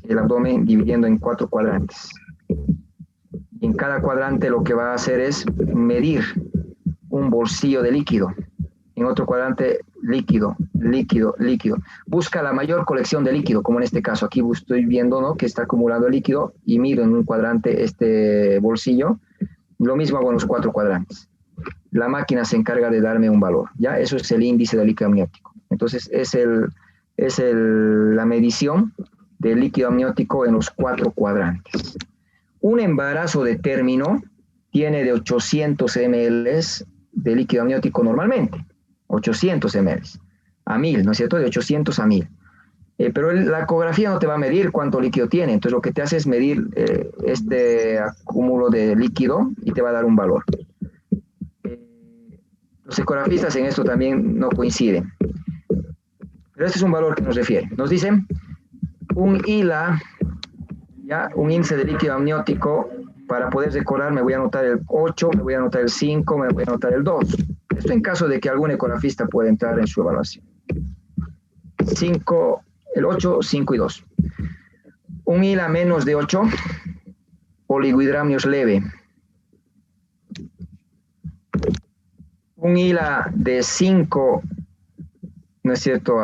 el abdomen dividiendo en 4 cuadrantes. Y en cada cuadrante lo que va a hacer es medir un bolsillo de líquido. En otro cuadrante, líquido, líquido, líquido. Busca la mayor colección de líquido, como en este caso. Aquí estoy viendo, ¿no?, que está acumulando líquido y mido en un cuadrante este bolsillo. Lo mismo hago en los 4 cuadrantes. La máquina se encarga de darme un valor, ¿ya? Eso es el índice de líquido amniótico. Entonces, es la medición del líquido amniótico en los 4 cuadrantes. Un embarazo de término tiene de 800 ml de líquido amniótico normalmente. 800 ml. A 1000, ¿no es cierto? De 800 a 1000. Pero la ecografía no te va a medir cuánto líquido tiene. Entonces, lo que te hace es medir este acúmulo de líquido y te va a dar un valor. Los ecografistas en esto también no coinciden. Pero este es un valor que nos refiere. Nos dicen un ILA, ¿ya? Un índice de líquido amniótico. Para poder recordar, me voy a anotar el 8, me voy a anotar el 5, me voy a anotar el 2. Esto en caso de que algún ecografista pueda entrar en su evaluación. 5, el 8, 5 y 2. Un ILA menos de 8, oligohidramnios leve. Un ILA de 5, ¿no es cierto?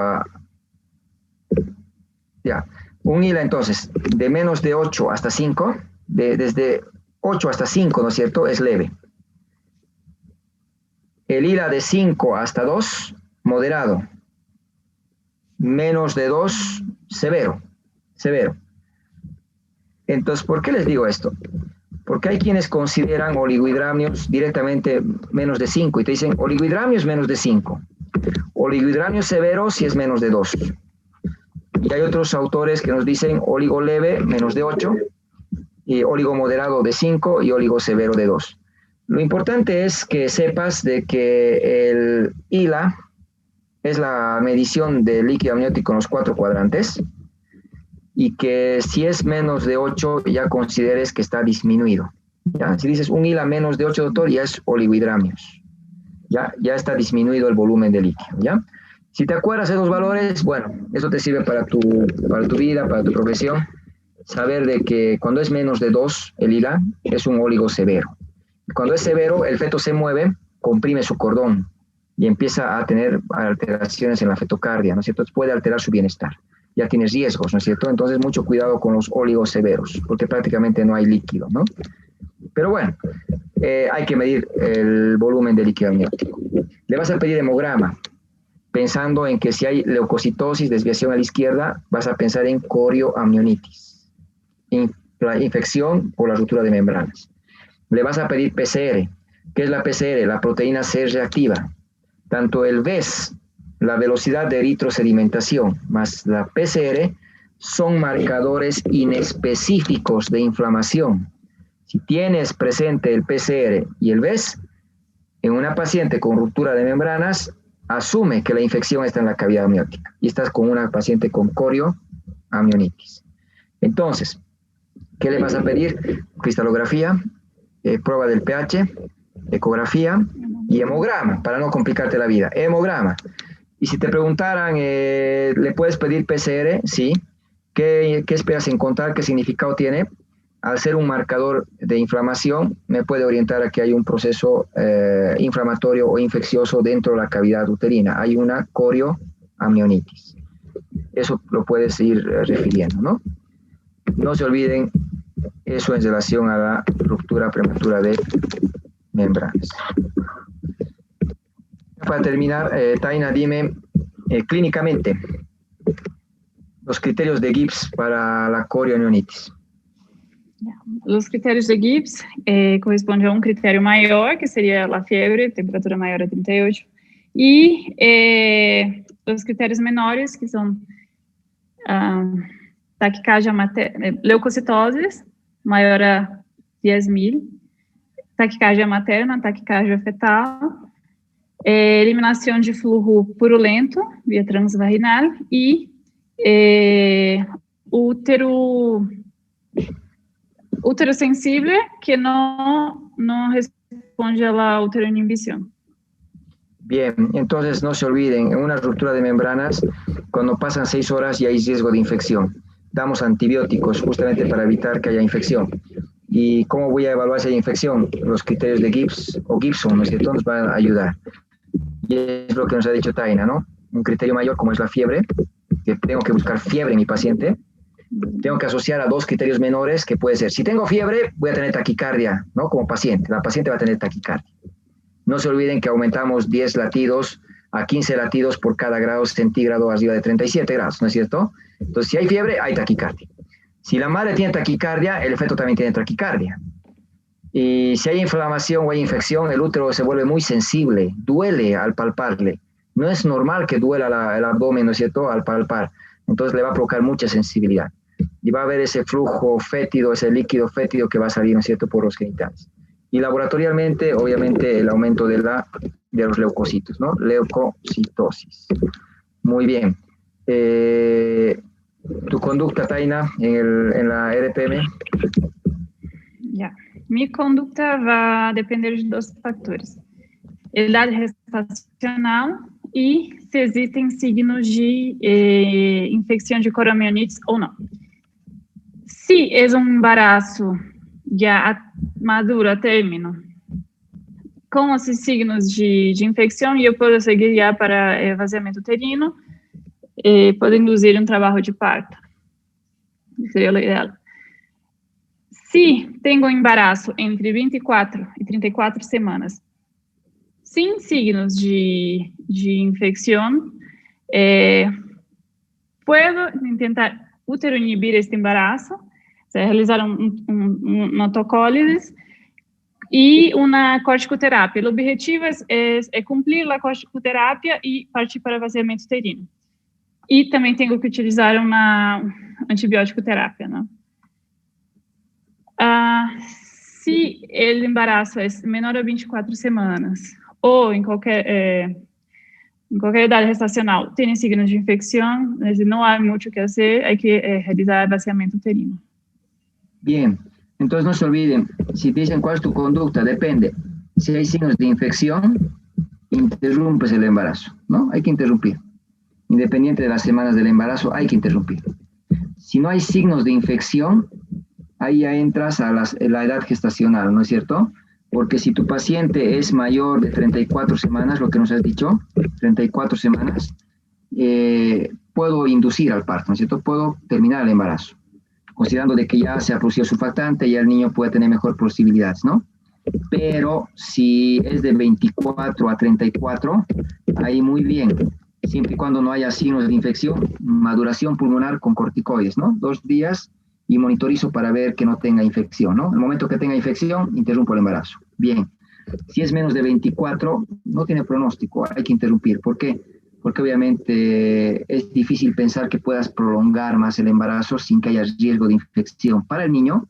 Ya. Un ILA entonces de menos de 8 hasta 5, desde 8 hasta 5, ¿no es cierto?, es leve. El ILA de 5 hasta 2, moderado. Menos de 2, severo. Severo. Entonces, ¿por qué les digo esto? Porque hay quienes consideran oligohidramnios directamente menos de 5 y te dicen oligohidramnios menos de 5. Oligohidramnios severos si es menos de 2. Y hay otros autores que nos dicen oligo leve menos de 8, y oligo moderado de 5 y oligo severo de 2. Lo importante es que sepas de que el ILA es la medición del líquido amniótico en los 4 cuadrantes y que si es menos de 8 ya consideres que está disminuido. ¿Ya? Si dices un ILA menos de 8, doctor, ya es oligohidramnios. Ya está disminuido el volumen de líquido. ¿Ya? Si te acuerdas de los valores, bueno, eso te sirve para tu vida, para tu profesión. Saber de que cuando es menos de 2, el ILA es un óligo severo. Cuando es severo, el feto se mueve, comprime su cordón y empieza a tener alteraciones en la fetocardia, ¿no es cierto? Puede alterar su bienestar. Ya tiene riesgos, ¿no es cierto? Entonces, mucho cuidado con los óligos severos, porque prácticamente no hay líquido, ¿no? Pero bueno, hay que medir el volumen de líquido amniótico. Le vas a pedir hemograma. pensando en que si hay leucocitosis, desviación a la izquierda, vas a pensar en corioamnionitis, infección por la ruptura de membranas. Le vas a pedir PCR. ¿Qué es la PCR? La proteína C reactiva. Tanto el VES, la velocidad de eritrosedimentación, más la PCR, son marcadores inespecíficos de inflamación. Si tienes presente el PCR y el VES, en una paciente con ruptura de membranas, asume que la infección está en la cavidad amniótica y estás con una paciente con corioamnionitis. Entonces, ¿qué le vas a pedir? Cristalografía, prueba del pH, ecografía y hemograma, para no complicarte la vida. Hemograma. Y si te preguntaran, ¿le puedes pedir PCR? Sí. ¿Qué esperas encontrar? ¿Qué significado tiene? Al ser un marcador de inflamación, me puede orientar a que hay un proceso inflamatorio o infeccioso dentro de la cavidad uterina. Hay una corioamnionitis. Eso lo puedes ir refiriendo, ¿no? No se olviden, eso en relación a la ruptura prematura de membranas. Para terminar, Taina, dime clínicamente los criterios de Gibbs para la corioamnionitis. Los criterios de Gibbs corresponden a un criterio mayor, que sería la fiebre, temperatura mayor a 38, y los criterios menores, que son taquicardia materna, leucocitosis, mayor a 10.000, taquicardia materna, taquicardia fetal, eliminação de flujo purulento via transvaginal e útero sensible que no responde a la uteroinhibición. Bien, entonces no se olviden, en una ruptura de membranas, cuando pasan 6 horas ya hay riesgo de infección. Damos antibióticos justamente para evitar que haya infección. ¿Y cómo voy a evaluar si hay infección? Los criterios de Gibbs o Gibson, ¿no es cierto?, nos van a ayudar. Y es lo que nos ha dicho Taina, ¿no? Un criterio mayor como es la fiebre, que tengo que buscar fiebre en mi paciente. Tengo que asociar a 2 criterios menores, que puede ser, si tengo fiebre, voy a tener taquicardia, ¿no? Como paciente, la paciente va a tener taquicardia. No se olviden que aumentamos 10 latidos a 15 latidos por cada grado centígrado arriba de 37 grados, ¿no es cierto? Entonces, si hay fiebre, hay taquicardia. Si la madre tiene taquicardia, el feto también tiene taquicardia. Y si hay inflamación o hay infección, el útero se vuelve muy sensible, duele al palparle. No es normal que duela el abdomen, ¿no es cierto?, al palpar. Entonces le va a provocar mucha sensibilidad. Y va a haber ese flujo fétido, ese líquido fétido que va a salir, ¿no es cierto?, por los genitales. Y laboratorialmente, obviamente, el aumento de los leucocitos, ¿no? Leucocitosis. Muy bien. ¿Tu conducta, Taina, en la RPM? Ya. Mi conducta va a depender de 2 factores: idade gestacional e se existem signos de infecção de corioamnionitis ou não. Se é um embaraço já maduro a término, com esses signos de infecção, eu posso seguir já para vaziamento uterino, pode induzir um trabalho de parto. Seria o ideal. Se tenho embaraço entre 24 e 34 semanas, sem signos de infecção, posso tentar uteroinhibir este embaraço, realizar uma autocólise e uma corticoterapia. O objetivo é cumprir a corticoterapia e partir para vaziamento uterino. E também tenho que utilizar uma antibiótico terapia, né? Se o embaraço é menor a 24 semanas ou em qualquer idade gestacional tem signos de infecção, não há muito o que fazer, há que realizar vaciamento uterino. Bien, entonces no se olviden, si te dicen cuál es tu conducta, depende. Si hay signos de infección, interrumpes el embarazo, ¿no? Hay que interrumpir. Independiente de las semanas del embarazo, hay que interrumpir. Si no hay signos de infección, ahí ya entras a la edad gestacional, ¿no es cierto? Porque si tu paciente es mayor de 34 semanas, lo que nos has dicho, 34 semanas, puedo inducir al parto, ¿no es cierto? Puedo terminar el embarazo, considerando de que ya se ha producido surfactante y el niño puede tener mejor posibilidades, ¿no? Pero si es de 24 a 34, ahí muy bien. siempre y cuando no haya signos de infección, maduración pulmonar con corticoides, ¿no? 2 días y monitorizo para ver que no tenga infección, ¿no? En el momento que tenga infección, interrumpo el embarazo. Bien, si es menos de 24, no tiene pronóstico, hay que interrumpir. ¿Por qué? Porque obviamente es difícil pensar que puedas prolongar más el embarazo sin que haya riesgo de infección para el niño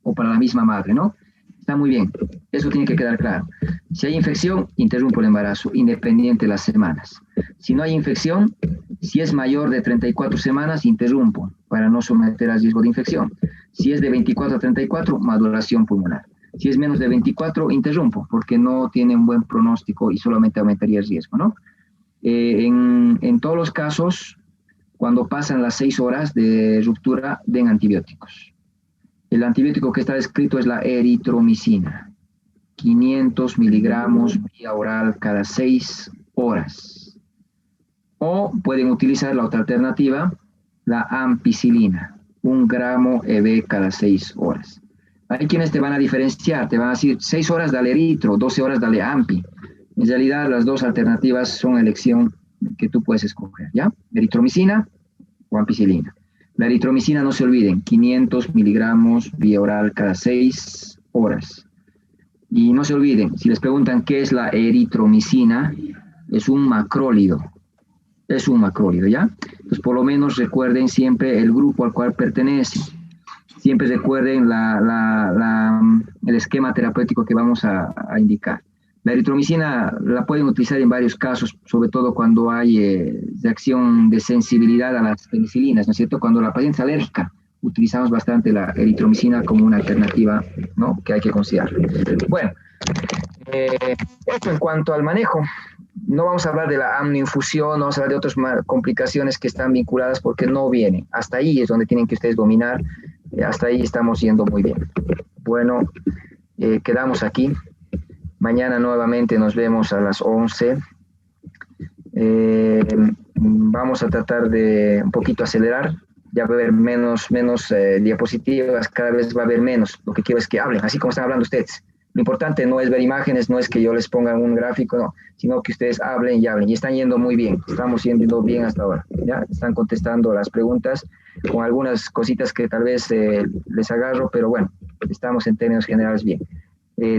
o para la misma madre, ¿no? Está muy bien, eso tiene que quedar claro. Si hay infección, interrumpo el embarazo, independiente de las semanas. Si no hay infección, si es mayor de 34 semanas, interrumpo para no someter a riesgo de infección. Si es de 24 a 34, maduración pulmonar. Si es menos de 24, interrumpo, porque no tiene un buen pronóstico y solamente aumentaría el riesgo, ¿no? En todos los casos, cuando pasan las 6 horas de ruptura, den antibióticos. El antibiótico que está descrito es la eritromicina, 500 miligramos vía oral cada 6 horas. O pueden utilizar la otra alternativa, la ampicilina, 1 gramo EB cada 6 horas. Hay quienes te van a diferenciar, te van a decir 6 horas dale eritro, 12 horas dale ampi. En realidad las dos alternativas son elección que tú puedes escoger, ¿ya? Eritromicina o ampicilina. La eritromicina, no se olviden, 500 miligramos vía oral cada 6 horas. Y no se olviden, si les preguntan qué es la eritromicina, es un macrólido. Es un macrólido, ¿ya? Entonces, por lo menos recuerden siempre el grupo al cual pertenece. Siempre recuerden el esquema terapéutico que vamos a indicar. La eritromicina la pueden utilizar en varios casos, sobre todo cuando hay reacción de sensibilidad a las penicilinas, ¿no es cierto? Cuando la paciente es alérgica, utilizamos bastante la eritromicina como una alternativa, ¿no?, que hay que considerar. Bueno, esto en cuanto al manejo. No vamos a hablar de la amniinfusión, no vamos a hablar de otras complicaciones que están vinculadas porque no vienen. Hasta ahí es donde tienen que ustedes dominar. Hasta ahí estamos yendo muy bien. Bueno, quedamos aquí. Mañana nuevamente nos vemos a las 11. Vamos a tratar de un poquito acelerar. Ya va a haber menos diapositivas, cada vez va a haber menos. Lo que quiero es que hablen, así como están hablando ustedes. Lo importante no es ver imágenes, no es que yo les ponga un gráfico, no, sino que ustedes hablen y hablen. Y están yendo muy bien, estamos yendo bien hasta ahora. ¿Ya? Están contestando las preguntas con algunas cositas que tal vez les agarro, pero bueno, estamos en términos generales bien.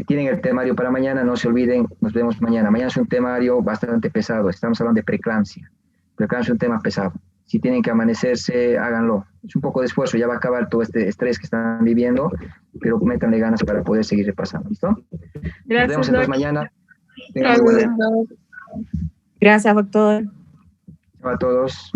Tienen el temario para mañana, no se olviden, nos vemos mañana. Mañana es un temario bastante pesado, estamos hablando de preeclampsia. Preeclampsia es un tema pesado. Si tienen que amanecerse, háganlo. Es un poco de esfuerzo, ya va a acabar todo este estrés que están viviendo, pero métanle ganas para poder seguir repasando. ¿Listo? Gracias, nos vemos entonces mañana. Gracias, doctor. Chao a todos.